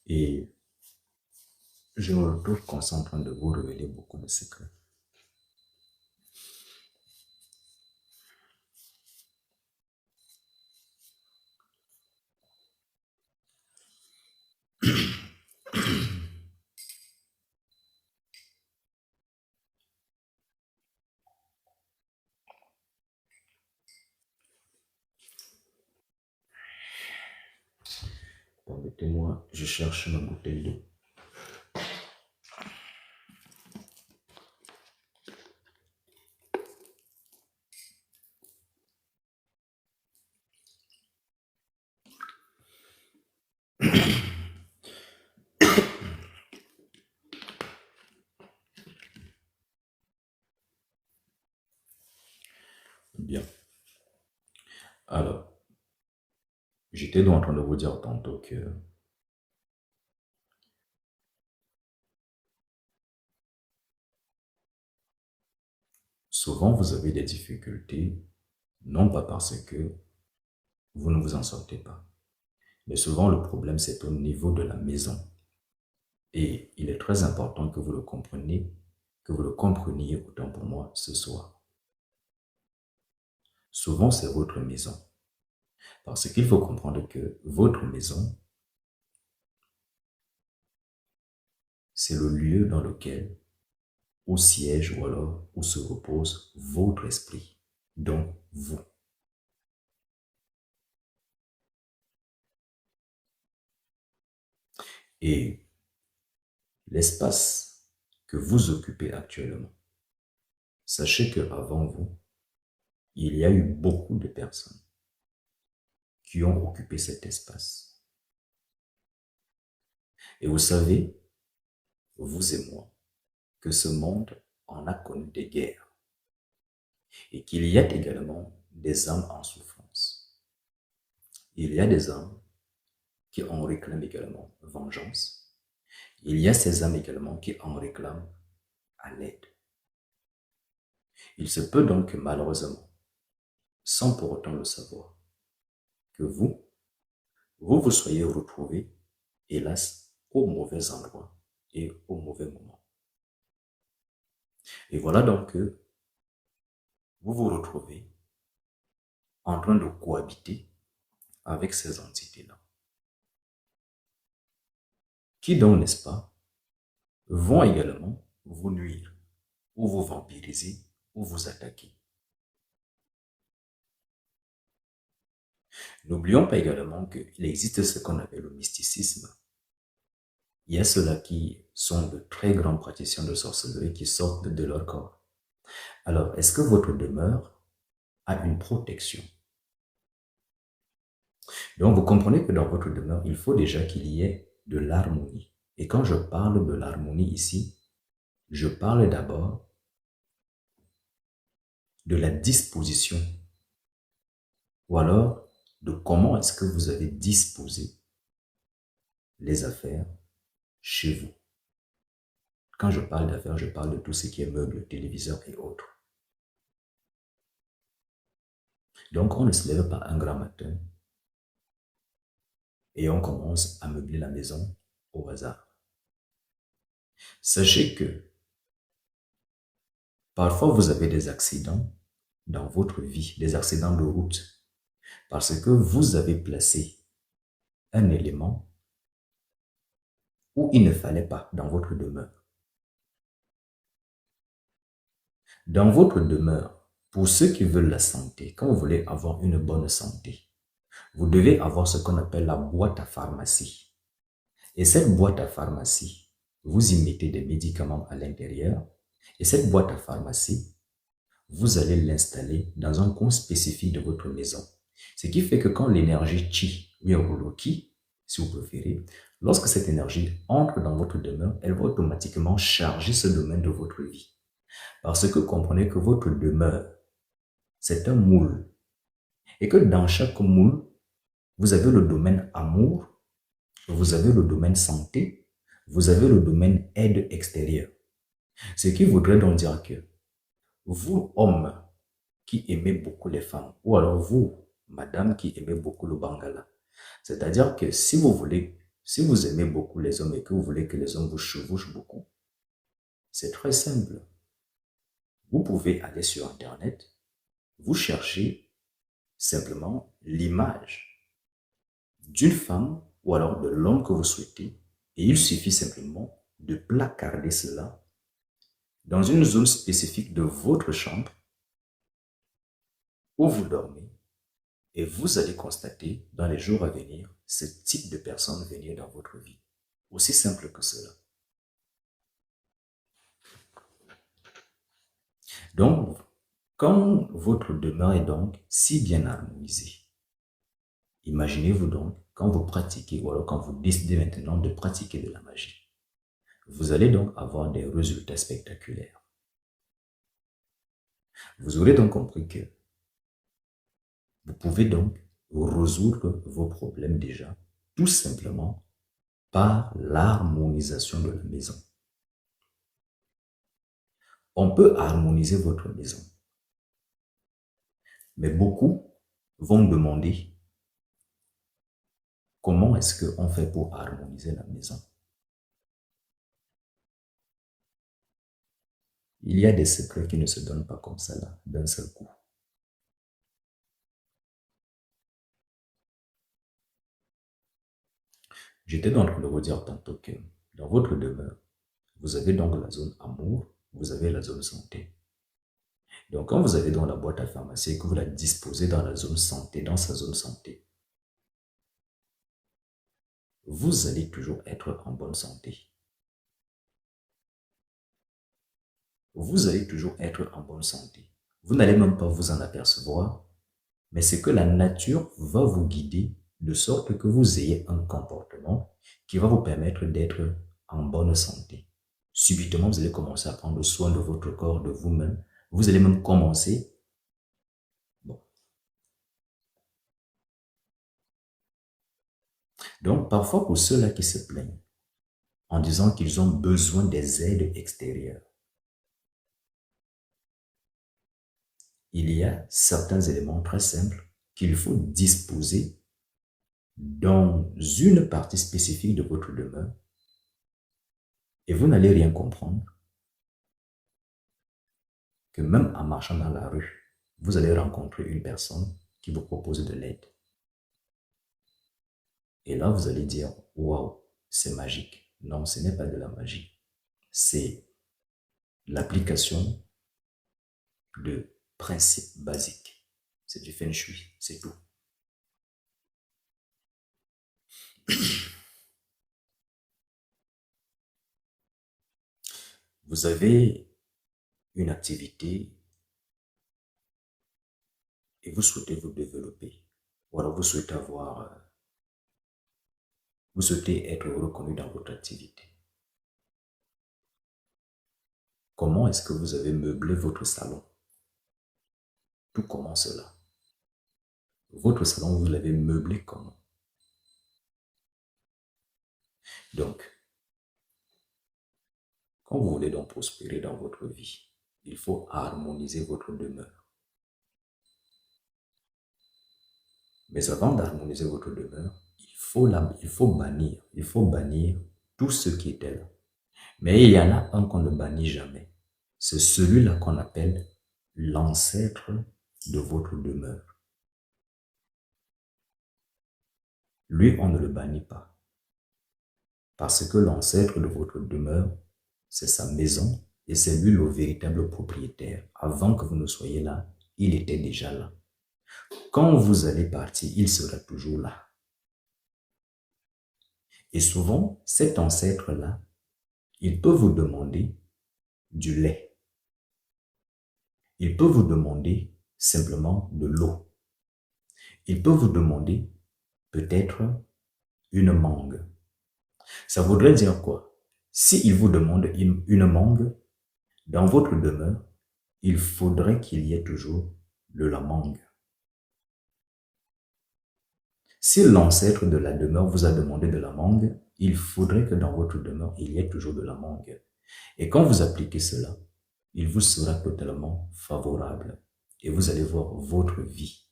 Et je me retrouve qu'on est en train de vous révéler beaucoup de secrets. Permettez-moi, je cherche ma bouteille d'eau. Bien. Alors, j'étais donc en train de vous dire tantôt que souvent vous avez des difficultés, non pas parce que vous ne vous en sortez pas, mais souvent le problème c'est au niveau de la maison. Et il est très important que vous le compreniez, que vous le compreniez autant pour moi ce soir. Souvent c'est votre maison. Parce qu'il faut comprendre que votre maison, c'est le lieu dans lequel, où siège ou alors où se repose votre esprit, donc vous. Et l'espace que vous occupez actuellement, sachez qu'avant vous, il y a eu beaucoup de personnes qui ont occupé cet espace. Et vous savez, vous et moi, que ce monde en a connu des guerres et qu'il y a également des âmes en souffrance. Il y a des âmes qui en réclament également vengeance. Il y a ces âmes également qui en réclament à l'aide. Il se peut donc que malheureusement, sans pour autant le savoir, que vous vous soyez retrouvés, hélas, au mauvais endroit et au mauvais moment. Et voilà donc que vous vous retrouvez en train de cohabiter avec ces entités-là, qui donc, n'est-ce pas, vont également vous nuire, ou vous vampiriser, ou vous attaquer. N'oublions pas également qu'il existe ce qu'on appelle le mysticisme. Il y a ceux-là qui sont de très grands praticiens de sorcellerie qui sortent de leur corps. Alors, est-ce que votre demeure a une protection? Donc, vous comprenez que dans votre demeure, il faut déjà qu'il y ait de l'harmonie. Et quand je parle de l'harmonie ici, je parle d'abord de la disposition ou alors de comment est-ce que vous avez disposé les affaires chez vous. Quand je parle d'affaires, je parle de tout ce qui est meubles, téléviseurs et autres. Donc, on ne se lève pas un grand matin et on commence à meubler la maison au hasard. Sachez que parfois vous avez des accidents dans votre vie, des accidents de route, parce que vous avez placé un élément où il ne fallait pas dans votre demeure. Dans votre demeure, pour ceux qui veulent la santé, quand vous voulez avoir une bonne santé, vous devez avoir ce qu'on appelle la boîte à pharmacie. Et cette boîte à pharmacie, vous y mettez des médicaments à l'intérieur. Et cette boîte à pharmacie, vous allez l'installer dans un coin spécifique de votre maison. Ce qui fait que quand l'énergie chi, ou ki, si vous préférez, lorsque cette énergie entre dans votre demeure, elle va automatiquement charger ce domaine de votre vie. Parce que comprenez que votre demeure, c'est un moule. Et que dans chaque moule, vous avez le domaine amour, vous avez le domaine santé, vous avez le domaine aide extérieure. Ce qui voudrait donc dire que vous, hommes, qui aimez beaucoup les femmes, ou alors vous, madame, qui aimez beaucoup le bangala, c'est-à-dire que si vous aimez beaucoup les hommes et que vous voulez que les hommes vous chevauchent beaucoup, c'est très simple. Vous pouvez aller sur Internet, vous cherchez simplement l'image d'une femme ou alors de l'homme que vous souhaitez et il suffit simplement de placarder cela dans une zone spécifique de votre chambre où vous dormez et vous allez constater dans les jours à venir ce type de personne venir dans votre vie. Aussi simple que cela. Donc, quand votre demeure est donc si bien harmonisée, imaginez-vous donc quand vous pratiquez ou alors quand vous décidez maintenant de pratiquer de la magie, vous allez donc avoir des résultats spectaculaires. Vous aurez donc compris que vous pouvez donc résoudre vos problèmes déjà tout simplement par l'harmonisation de la maison. On peut harmoniser votre maison. Mais beaucoup vont demander comment est-ce qu'on fait pour harmoniser la maison. Il y a des secrets qui ne se donnent pas comme ça là, d'un seul coup. J'étais donc en train de vous dire tantôt que dans votre demeure, vous avez donc la zone amour, vous avez la zone santé. Donc quand vous avez dans la boîte à pharmacie et que vous la disposez dans la zone santé, dans sa zone santé, vous allez toujours être en bonne santé. Vous allez toujours être en bonne santé. Vous n'allez même pas vous en apercevoir, mais c'est que la nature va vous guider de sorte que vous ayez un comportement qui va vous permettre d'être en bonne santé. Subitement, vous allez commencer à prendre soin de votre corps, de vous-même. Vous allez même commencer. Bon. Donc, parfois, pour ceux-là qui se plaignent en disant qu'ils ont besoin des aides extérieures, il y a certains éléments très simples qu'il faut disposer dans une partie spécifique de votre demeure et vous n'allez rien comprendre que même en marchant dans la rue, vous allez rencontrer une personne qui vous propose de l'aide. Et là, vous allez dire, waouh, c'est magique. Non, ce n'est pas de la magie. C'est l'application de principes basiques. C'est du feng shui, c'est tout. Vous avez une activité et vous souhaitez vous développer. Ou alors vous souhaitez être reconnu dans votre activité. Comment est-ce que vous avez meublé votre salon? Tout commence là. Votre salon, vous l'avez meublé comment? Donc, quand vous voulez donc prospérer dans votre vie, il faut harmoniser votre demeure. Mais avant d'harmoniser votre demeure, il faut bannir tout ce qui était là. Mais il y en a un qu'on ne bannit jamais. C'est celui-là qu'on appelle l'ancêtre de votre demeure. Lui, on ne le bannit pas. Parce que l'ancêtre de votre demeure, c'est sa maison et c'est lui le véritable propriétaire. Avant que vous ne soyez là, il était déjà là. Quand vous allez partir, il sera toujours là. Et souvent, cet ancêtre-là, il peut vous demander du lait. Il peut vous demander simplement de l'eau. Il peut vous demander peut-être une mangue. Ça voudrait dire quoi? S'il vous demande une mangue, dans votre demeure, il faudrait qu'il y ait toujours de la mangue. Si l'ancêtre de la demeure vous a demandé de la mangue, il faudrait que dans votre demeure, il y ait toujours de la mangue. Et quand vous appliquez cela, il vous sera totalement favorable et vous allez voir votre vie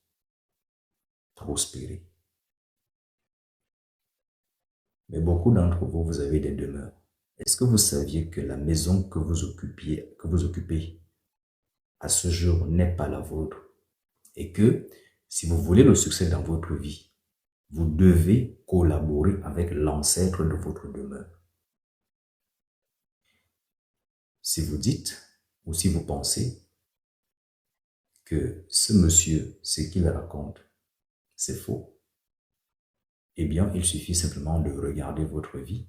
prospérer. Mais beaucoup d'entre vous, vous avez des demeures. Est-ce que vous saviez que la maison que vous occupez à ce jour n'est pas la vôtre? Et que si vous voulez le succès dans votre vie, vous devez collaborer avec l'ancêtre de votre demeure. Si vous dites ou si vous pensez que ce monsieur, ce qu'il raconte, c'est faux, eh bien, il suffit simplement de regarder votre vie.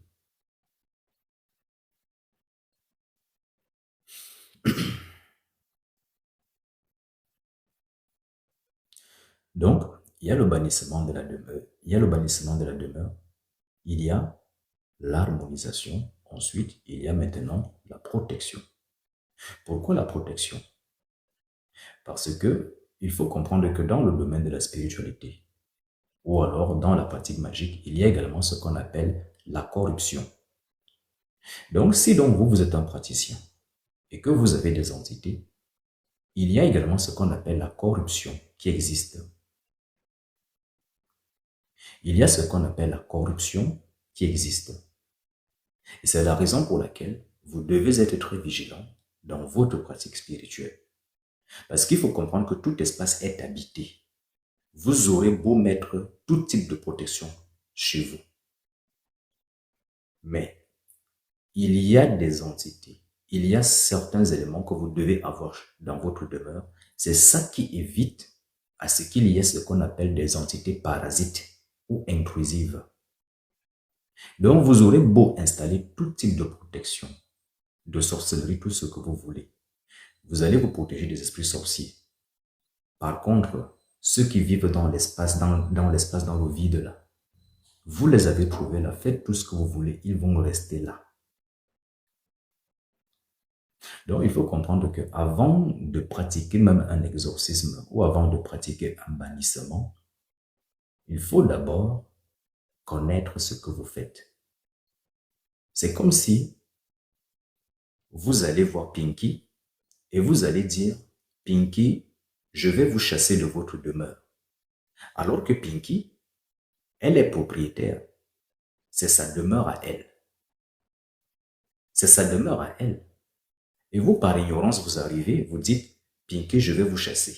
Donc, il y a le bannissement de la demeure, il y a l'harmonisation, ensuite, il y a maintenant la protection. Pourquoi la protection? Parce que il faut comprendre que dans le domaine de la spiritualité, ou alors dans la pratique magique, il y a également ce qu'on appelle la corruption. Donc, si donc vous êtes un praticien et que vous avez des entités, il y a également ce qu'on appelle la corruption qui existe. Il y a ce qu'on appelle la corruption qui existe. Et c'est la raison pour laquelle vous devez être très vigilant dans votre pratique spirituelle. Parce qu'il faut comprendre que tout espace est habité. Vous aurez beau mettre tout type de protection chez vous. Mais il y a des entités, il y a certains éléments que vous devez avoir dans votre demeure. C'est ça qui évite à ce qu'il y ait ce qu'on appelle des entités parasites ou intrusives. Donc, vous aurez beau installer tout type de protection, de sorcellerie, tout ce que vous voulez. Vous allez vous protéger des esprits sorciers. Par contre, ceux qui vivent dans l'espace, dans le vide là, vous les avez trouvés là, faites tout ce que vous voulez, ils vont rester là. Donc, il faut comprendre qu'avant de pratiquer même un exorcisme ou avant de pratiquer un bannissement, il faut d'abord connaître ce que vous faites. C'est comme si vous allez voir Pinky et vous allez dire, Pinky, je vais vous chasser de votre demeure. Alors que Pinky, elle est propriétaire. C'est sa demeure à elle. C'est sa demeure à elle. Et vous, par ignorance, vous arrivez, vous dites, Pinky, je vais vous chasser.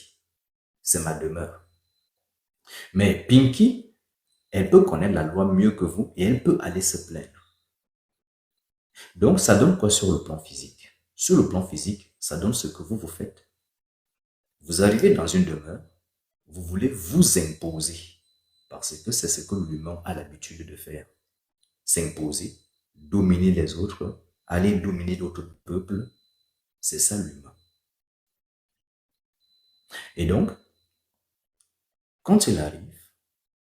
C'est ma demeure. Mais Pinky, elle peut connaître la loi mieux que vous et elle peut aller se plaindre. Donc, ça donne quoi sur le plan physique? Sur le plan physique, ça donne ce que vous faites. Vous arrivez dans une demeure, vous voulez vous imposer parce que c'est ce que l'humain a l'habitude de faire. S'imposer, dominer les autres, aller dominer d'autres peuples, c'est ça l'humain. Et donc, quand il arrive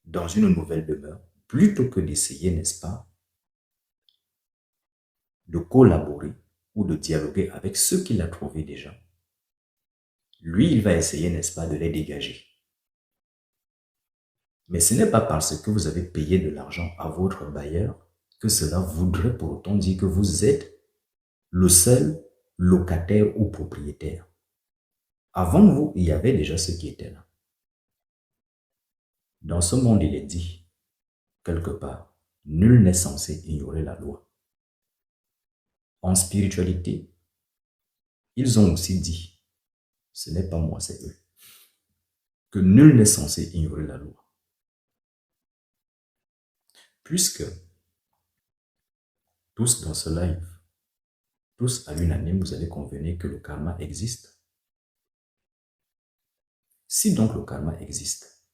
dans une nouvelle demeure, plutôt que d'essayer, n'est-ce pas, de collaborer ou de dialoguer avec ceux qu'il a trouvés déjà, lui, il va essayer, n'est-ce pas, de les dégager. Mais ce n'est pas parce que vous avez payé de l'argent à votre bailleur que cela voudrait pour autant dire que vous êtes le seul locataire ou propriétaire. Avant vous, il y avait déjà ceux qui étaient là. Dans ce monde, il est dit, quelque part, nul n'est censé ignorer la loi. En spiritualité, ils ont aussi dit, ce n'est pas moi, c'est eux, que nul n'est censé ignorer la loi. Puisque tous dans ce live, tous à l'unanime, vous allez convenir que le karma existe. Si donc le karma existe,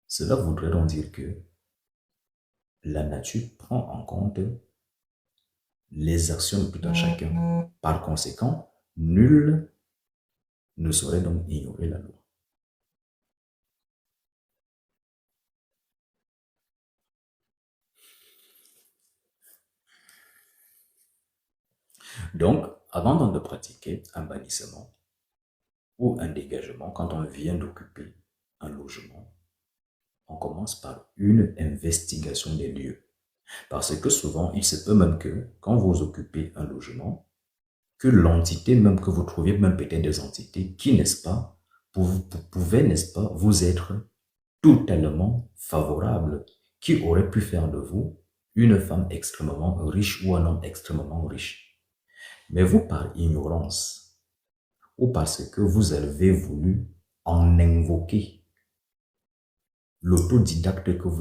cela voudrait donc dire que la nature prend en compte les actions de tout un chacun. Par conséquent, Nul ne saurait donc ignorer la loi. Donc, avant donc de pratiquer un bannissement ou un dégagement, quand on vient d'occuper un logement, on commence par une investigation des lieux. Parce que souvent, il se peut même que quand vous occupez un logement, que l'entité même que vous trouviez, même peut-être des entités qui, n'est-ce pas, pouvaient, n'est-ce pas, vous être totalement favorables, qui auraient pu faire de vous une femme extrêmement riche ou un homme extrêmement riche. Mais vous, par ignorance, ou parce que vous avez voulu en invoquer l'autodidacte que vous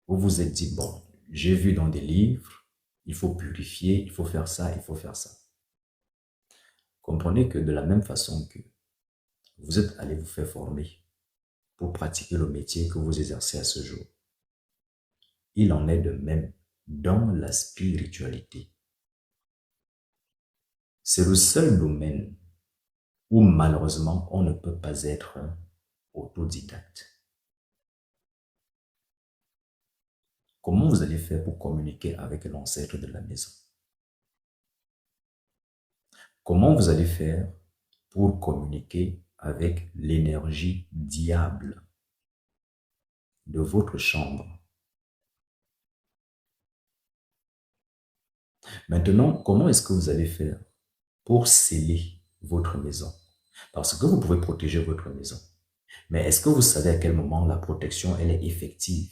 vous êtes dit, bon, j'ai vu dans des livres, il faut purifier, il faut faire ça, il faut faire ça. Comprenez que de la même façon que vous êtes allé vous faire former pour pratiquer le métier que vous exercez à ce jour, il en est de même dans la spiritualité. C'est le seul domaine où malheureusement on ne peut pas être autodidacte. Comment vous allez faire pour communiquer avec l'ancêtre de la maison? Comment vous allez faire pour communiquer avec l'énergie diable de votre chambre? Maintenant, comment est-ce que vous allez faire pour sceller votre maison? Parce que vous pouvez protéger votre maison. Mais est-ce que vous savez à quel moment la protection elle est effective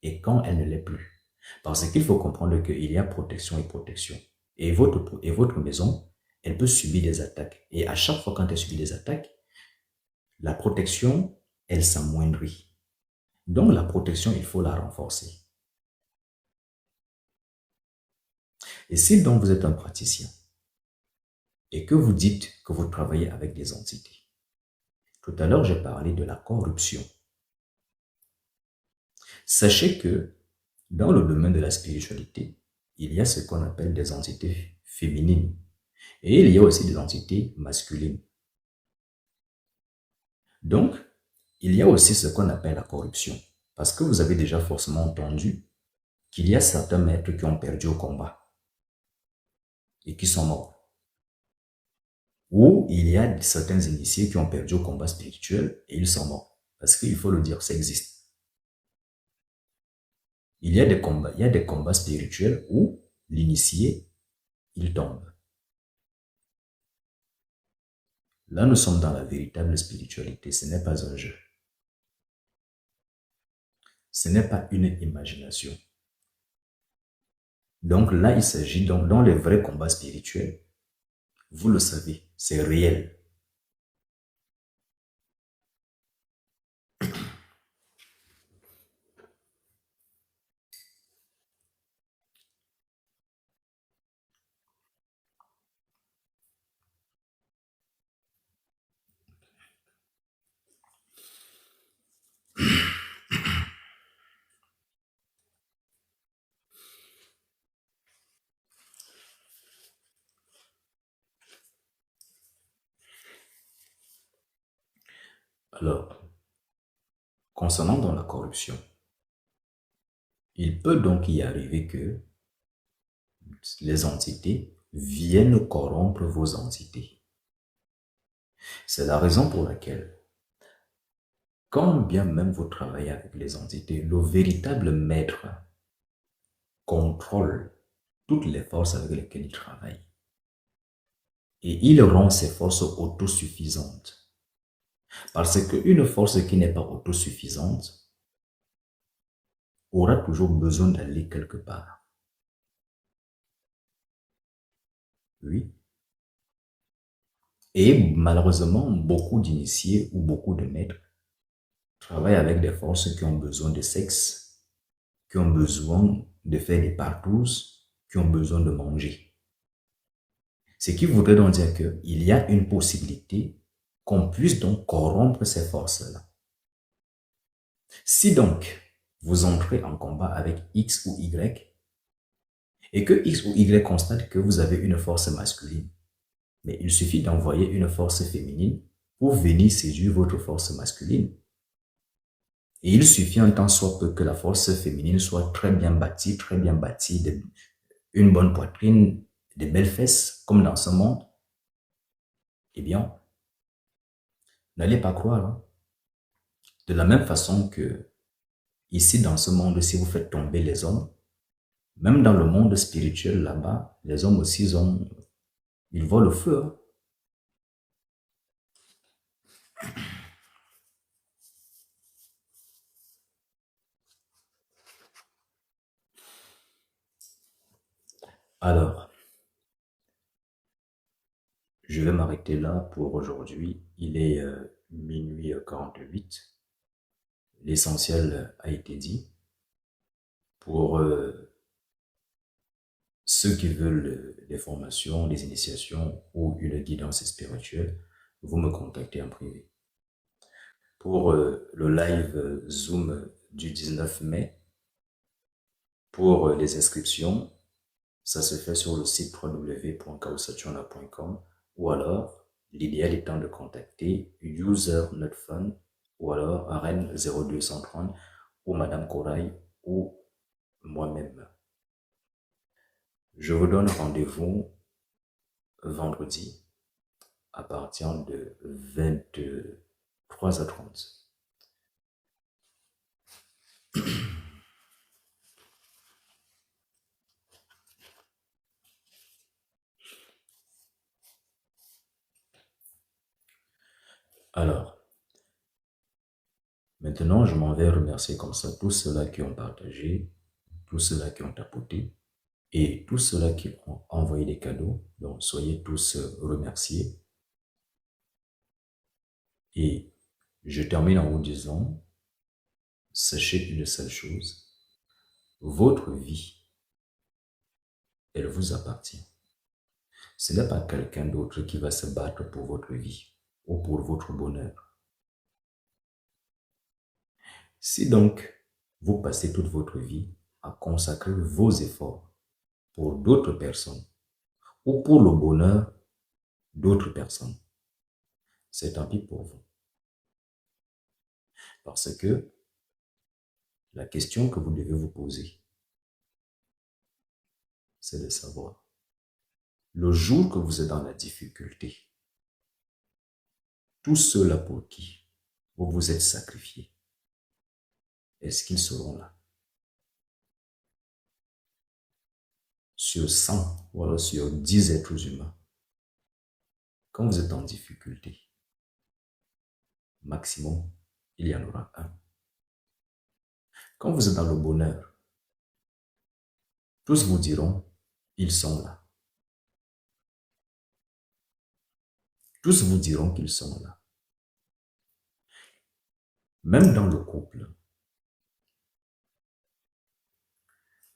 et quand elle ne l'est plus? Parce qu'il faut comprendre qu'il y a protection et protection. Et votre maison, elle peut subir des attaques. Et à chaque fois quand elle subit des attaques, la protection, elle s'amoindrit. Donc la protection, il faut la renforcer. Et si donc vous êtes un praticien et que vous dites que vous travaillez avec des entités, tout à l'heure j'ai parlé de la corruption. Sachez que dans le domaine de la spiritualité, il y a ce qu'on appelle des entités féminines et il y a aussi des entités masculines. Donc, il y a aussi ce qu'on appelle la corruption. Parce que vous avez déjà forcément entendu qu'il y a certains maîtres qui ont perdu au combat et qui sont morts. Ou il y a certains initiés qui ont perdu au combat spirituel et ils sont morts. Parce qu'il faut le dire, ça existe. Il y a des combats spirituels où l'initié, il tombe. Là, nous sommes dans la véritable spiritualité. Ce n'est pas un jeu. Ce n'est pas une imagination. Donc là, il s'agit donc dans les vrais combats spirituels. Vous le savez, c'est réel. Alors, concernant dans la corruption, il peut donc y arriver que les entités viennent corrompre vos entités. C'est la raison pour laquelle, quand bien même vous travaillez avec les entités, le véritable maître contrôle toutes les forces avec lesquelles il travaille. Et il rend ces forces autosuffisantes. Parce qu'une force qui n'est pas autosuffisante aura toujours besoin d'aller quelque part. Oui. Et malheureusement, beaucoup d'initiés ou beaucoup de maîtres travaillent avec des forces qui ont besoin de sexe, qui ont besoin de faire des partous, qui ont besoin de manger. Ce qui voudrait donc dire qu'il y a une possibilité qu'on puisse donc corrompre ces forces-là. Si donc vous entrez en combat avec X ou Y et que X ou Y constate que vous avez une force masculine, Mais il suffit d'envoyer une force féminine pour venir séduire votre force masculine. Et il suffit en tant soit peu que la force féminine soit très bien bâtie, une bonne poitrine, des belles fesses, comme dans ce monde. Eh bien, n'allez pas croire, hein. De la même façon que ici dans ce monde, si vous faites tomber les hommes, même dans le monde spirituel là-bas, les hommes aussi, ils voient le feu, hein. Alors, je vais m'arrêter là pour aujourd'hui. Il est minuit 48. L'essentiel a été dit. Pour ceux qui veulent des formations, des initiations ou une guidance spirituelle, vous me contactez en privé. Pour le live Zoom du 19 mai, pour les inscriptions, ça se fait sur le site www.kaosachona.com ou alors, l'idéal étant de contacter user not fun ou alors Rennes 0230 ou Madame Corail ou moi-même. Je vous donne rendez-vous vendredi à partir de 23h30. Alors, maintenant, je m'en vais remercier comme ça tous ceux-là qui ont partagé, tous ceux-là qui ont tapoté et tous ceux-là qui ont envoyé des cadeaux. Donc, soyez tous remerciés. Et je termine en vous disant, sachez une seule chose, votre vie, elle vous appartient. Ce n'est pas quelqu'un d'autre qui va se battre pour votre vie ou pour votre bonheur. Si donc, vous passez toute votre vie à consacrer vos efforts pour d'autres personnes ou pour le bonheur d'autres personnes, c'est tant pis pour vous. Parce que la question que vous devez vous poser, c'est de savoir, le jour que vous êtes dans la difficulté, tous ceux-là pour qui vous vous êtes sacrifiés, est-ce qu'ils seront là? Sur 100 ou alors sur 10 êtres humains, quand vous êtes en difficulté, maximum, il y en aura un. Quand vous êtes dans le bonheur, tous vous diront, ils sont là. Tous vous diront qu'ils sont là. Même dans le couple.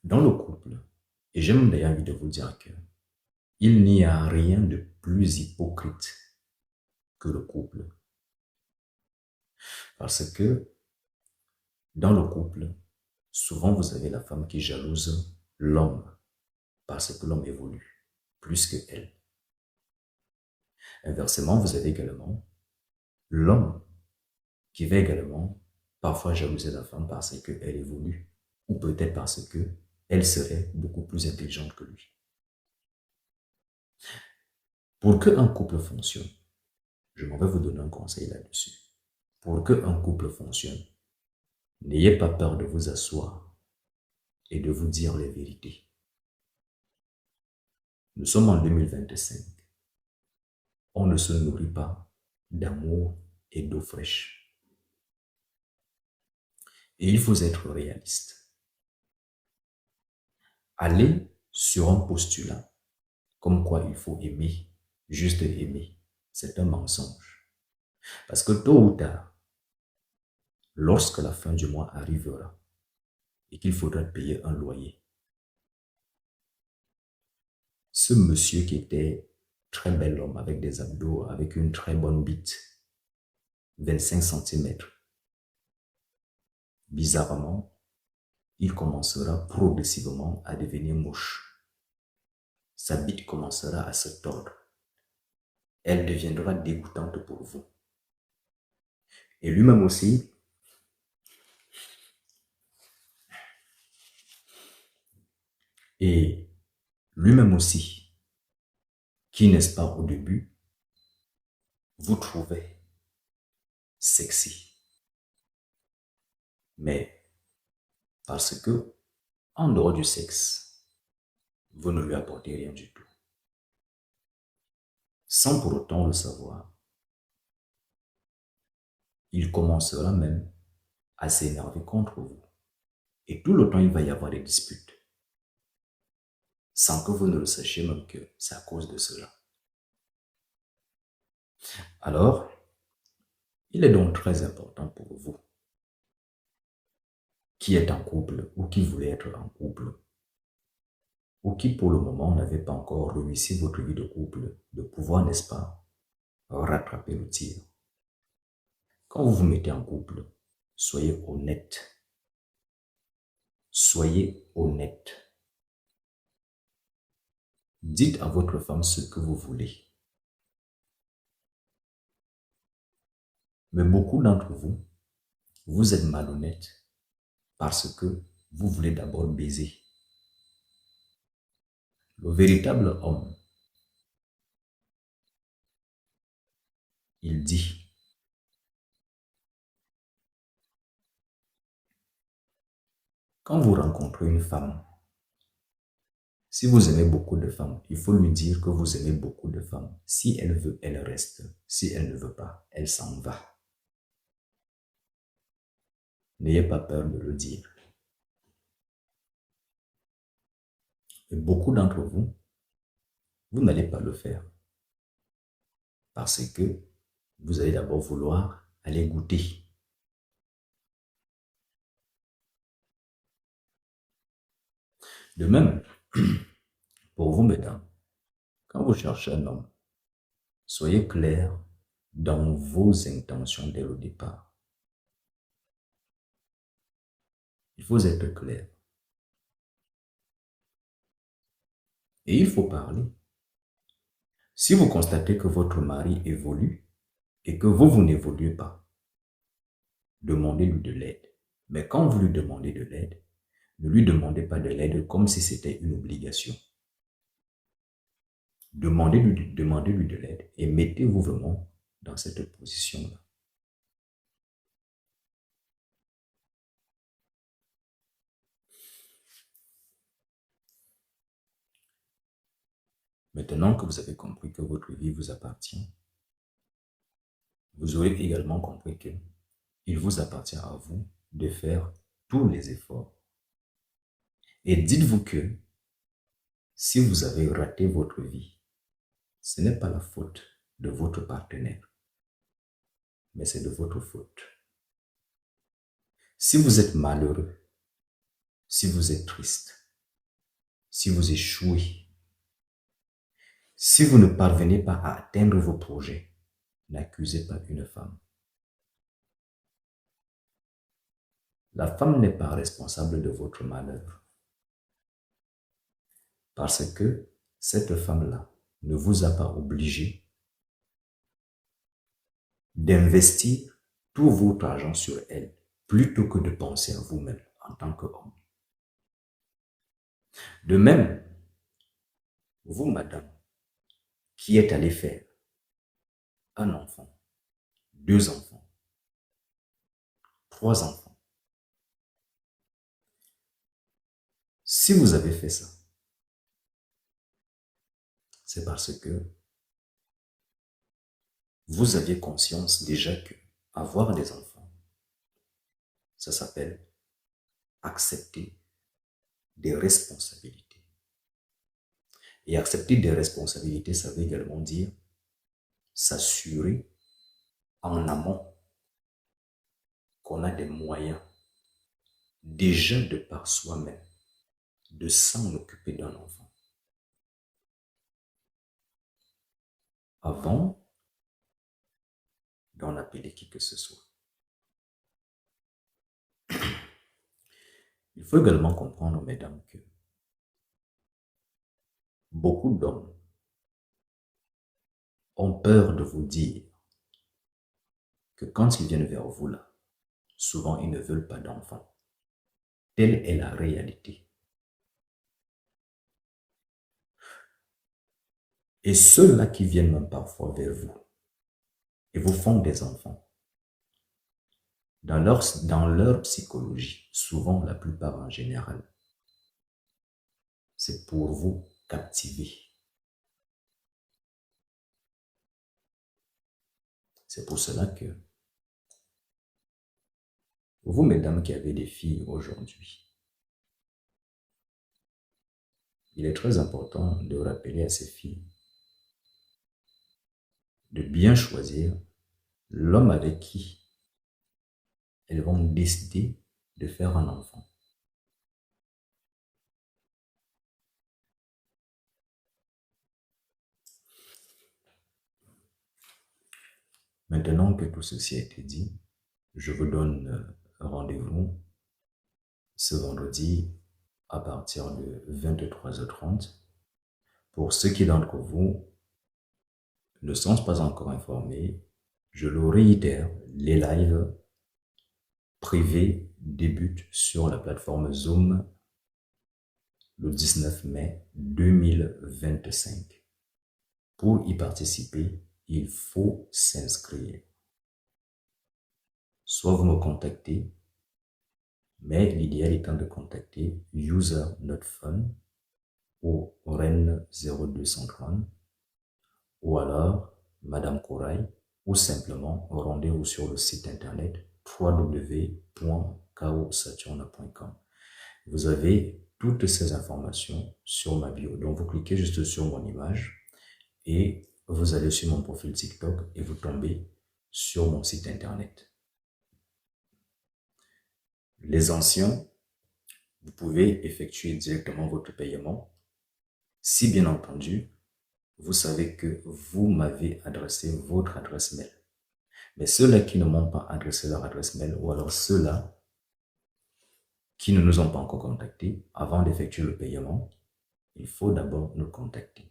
Dans le couple, et j'aime d'ailleurs envie de vous dire que il n'y a rien de plus hypocrite que le couple. Parce que dans le couple, souvent vous avez la femme qui jalouse l'homme parce que l'homme évolue plus que elle. Inversement, vous avez également l'homme qui va également parfois jalouser la femme parce qu'elle évolue ou peut-être parce qu'elle serait beaucoup plus intelligente que lui. Pour qu'un couple fonctionne, je m'en vais vous donner un conseil là-dessus. Pour qu'un couple fonctionne, n'ayez pas peur de vous asseoir et de vous dire les vérités. Nous sommes en 2025. On ne se nourrit pas d'amour et d'eau fraîche. Et il faut être réaliste. Aller sur un postulat comme quoi il faut aimer, juste aimer, c'est un mensonge. Parce que tôt ou tard, lorsque la fin du mois arrivera et qu'il faudra payer un loyer, ce monsieur qui était très bel homme avec des abdos, avec une très bonne bite, 25 centimètres, bizarrement, il commencera progressivement à devenir moche. Sa bite commencera à se tordre. elle deviendra dégoûtante pour vous. Et lui-même aussi, et lui-même aussi, qui, n'est-ce pas, au début, vous trouvez sexy. Mais parce que, en dehors du sexe, vous ne lui apportez rien du tout. Sans pour autant le savoir, il commencera même à s'énerver contre vous. Et tout le temps, il va y avoir des disputes. Sans que vous ne le sachiez même que c'est à cause de cela. Alors, il est donc très important pour vous, qui êtes en couple ou qui voulez être en couple, ou qui pour le moment n'avez pas encore réussi votre vie de couple, de pouvoir, n'est-ce pas, rattraper le tir. Quand vous vous mettez en couple, soyez honnête. Soyez honnête. Dites à votre femme ce que vous voulez. Mais beaucoup d'entre vous, vous êtes malhonnête parce que vous voulez d'abord baiser. Le véritable homme, il dit, quand vous rencontrez une femme, si vous aimez beaucoup de femmes, il faut lui dire que vous aimez beaucoup de femmes. Si elle veut, elle reste. Si elle ne veut pas, elle s'en va. N'ayez pas peur de le dire. Et beaucoup d'entre vous, vous n'allez pas le faire. Parce que vous allez d'abord vouloir aller goûter. De même, pour vous, mesdames, quand vous cherchez un homme, soyez clair dans vos intentions dès le départ. Il faut être clair. Et il faut parler. Si vous constatez que votre mari évolue et que vous n'évoluez pas, demandez-lui de l'aide. Mais quand vous lui demandez de l'aide, ne lui demandez pas de l'aide comme si c'était une obligation. Demandez-lui de l'aide et mettez-vous vraiment dans cette position-là. Maintenant que vous avez compris que votre vie vous appartient, vous aurez également compris que il vous appartient à vous de faire tous les efforts. Et dites-vous que si vous avez raté votre vie, ce n'est pas la faute de votre partenaire, mais c'est de votre faute. Si vous êtes malheureux, si vous êtes triste, si vous échouez, si vous ne parvenez pas à atteindre vos projets, n'accusez pas une femme. La femme n'est pas responsable de votre malheur. Parce que cette femme-là ne vous a pas obligé d'investir tout votre argent sur elle plutôt que de penser à vous-même en tant qu'homme. De même, vous, madame, qui êtes allée faire un enfant, 2 enfants, 3 enfants, si vous avez fait ça, c'est parce que vous aviez conscience déjà que avoir des enfants, ça s'appelle accepter des responsabilités. Et accepter des responsabilités, ça veut également dire s'assurer en amont qu'on a des moyens, déjà de par soi-même, de s'en occuper d'un enfant. Avant d'en appeler qui que ce soit. Il faut également comprendre, mesdames, que beaucoup d'hommes ont peur de vous dire que quand ils viennent vers vous là, souvent ils ne veulent pas d'enfants. Telle est la réalité. Et ceux-là qui viennent même parfois vers vous et vous font des enfants, dans leur psychologie, souvent la plupart en général, c'est pour vous captiver. C'est pour cela que vous, mesdames qui avez des filles aujourd'hui, il est très important de rappeler à ces filles de bien choisir l'homme avec qui elles vont décider de faire un enfant. Maintenant que tout ceci a été dit, je vous donne rendez-vous ce vendredi à partir de 23h30. Pour ceux qui d'entre vous ne sont pas encore informés, je le réitère, les lives privés débutent sur la plateforme Zoom le 19 mai 2025. Pour y participer, il faut s'inscrire. Soit vous me contactez, mais l'idéal étant de contacter user not phone au REN 0230 ou alors Madame Corail ou simplement rendez-vous sur le site internet www.kaosaturne.com. Vous avez toutes ces informations sur ma bio. Donc vous cliquez juste sur mon image et vous allez sur mon profil TikTok et vous tombez sur mon site internet. Les anciens, vous pouvez effectuer directement votre paiement si bien entendu, vous savez que vous m'avez adressé votre adresse mail. Mais ceux-là qui ne m'ont pas adressé leur adresse mail ou alors ceux-là qui ne nous ont pas encore contactés, avant d'effectuer le paiement, il faut d'abord nous contacter.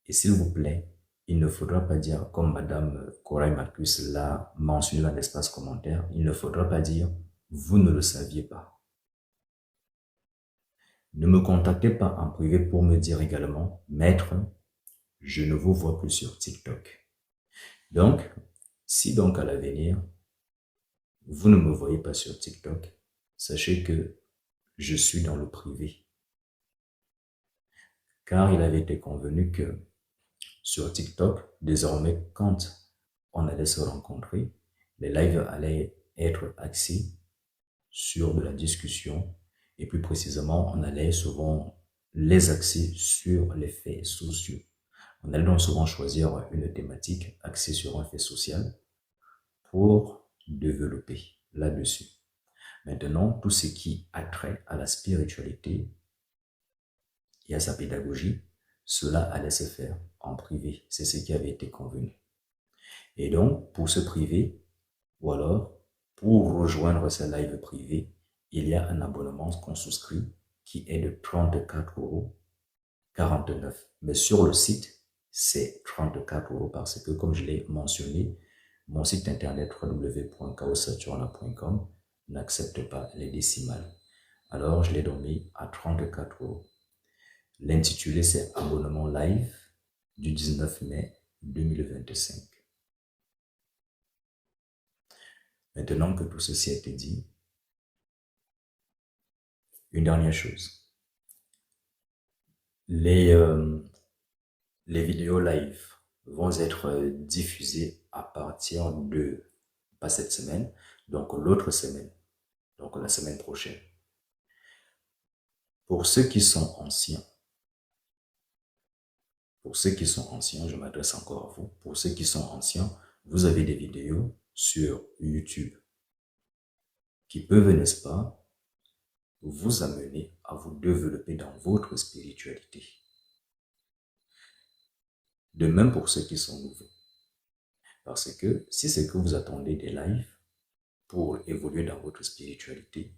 Et s'il vous plaît, il ne faudra pas dire, comme Madame Corail Marcus l'a mentionné dans l'espace commentaire, il ne faudra pas dire « vous ne le saviez pas ». Ne me contactez pas en privé pour me dire également « Maître, je ne vous vois plus sur TikTok ». Donc, si donc à l'avenir, vous ne me voyez pas sur TikTok, sachez que je suis dans le privé. Car il avait été convenu que sur TikTok, désormais, quand on allait se rencontrer, les lives allaient être axés sur de la discussion et plus précisément, on allait souvent les axer sur les faits sociaux. On allait donc souvent choisir une thématique axée sur un fait social pour développer là-dessus. Maintenant, tout ce qui a trait à la spiritualité et à sa pédagogie, cela allait se faire en privé. C'est ce qui avait été convenu. Et donc, pour se priver, ou alors, pour rejoindre ce live privé, il y a un abonnement qu'on souscrit qui est de 34,49 €. Mais sur le site, c'est 34 € parce que, comme je l'ai mentionné, mon site internet www.kaosaturna.com n'accepte pas les décimales. Alors, je l'ai donné à 34 €. L'intitulé, c'est Abonnement live du 19 mai 2025. Maintenant que tout ceci a été dit, une dernière chose. Les vidéos live vont être diffusées à partir de, pas cette semaine, donc l'autre semaine, donc la semaine prochaine. Pour ceux qui sont anciens, je m'adresse encore à vous. Pour ceux qui sont anciens, vous avez des vidéos sur YouTube qui peuvent, n'est-ce pas, vous amener à vous développer dans votre spiritualité. De même pour ceux qui sont nouveaux. Parce que si c'est que vous attendez des lives pour évoluer dans votre spiritualité,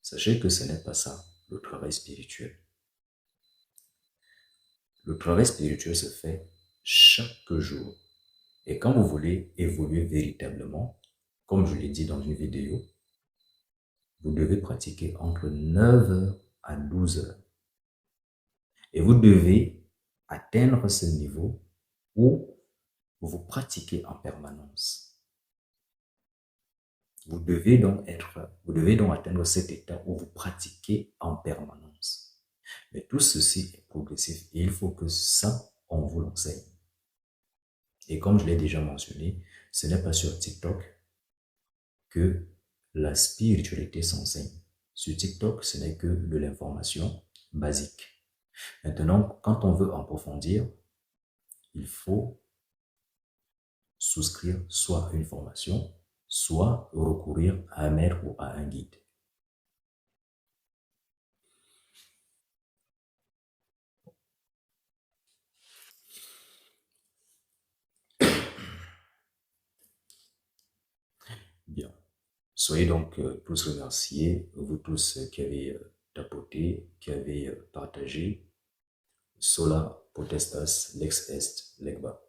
sachez que ce n'est pas ça, le travail spirituel. Le travail spirituel se fait chaque jour. Et quand vous voulez évoluer véritablement, comme je l'ai dit dans une vidéo, vous devez pratiquer entre 9 heures à 12 heures. Et vous devez atteindre ce niveau où vous pratiquez en permanence. Vous devez donc atteindre cet état où vous pratiquez en permanence. Mais tout ceci est progressif et il faut que ça, on vous l'enseigne. Et comme je l'ai déjà mentionné, ce n'est pas sur TikTok que la spiritualité s'enseigne. Sur TikTok, ce n'est que de l'information basique. Maintenant, quand on veut approfondir, il faut souscrire soit à une formation, soit recourir à un maître ou à un guide. Bien. Soyez donc tous remerciés, vous tous qui avez tapoté, qui avez partagé. Sola potestas lex est legba.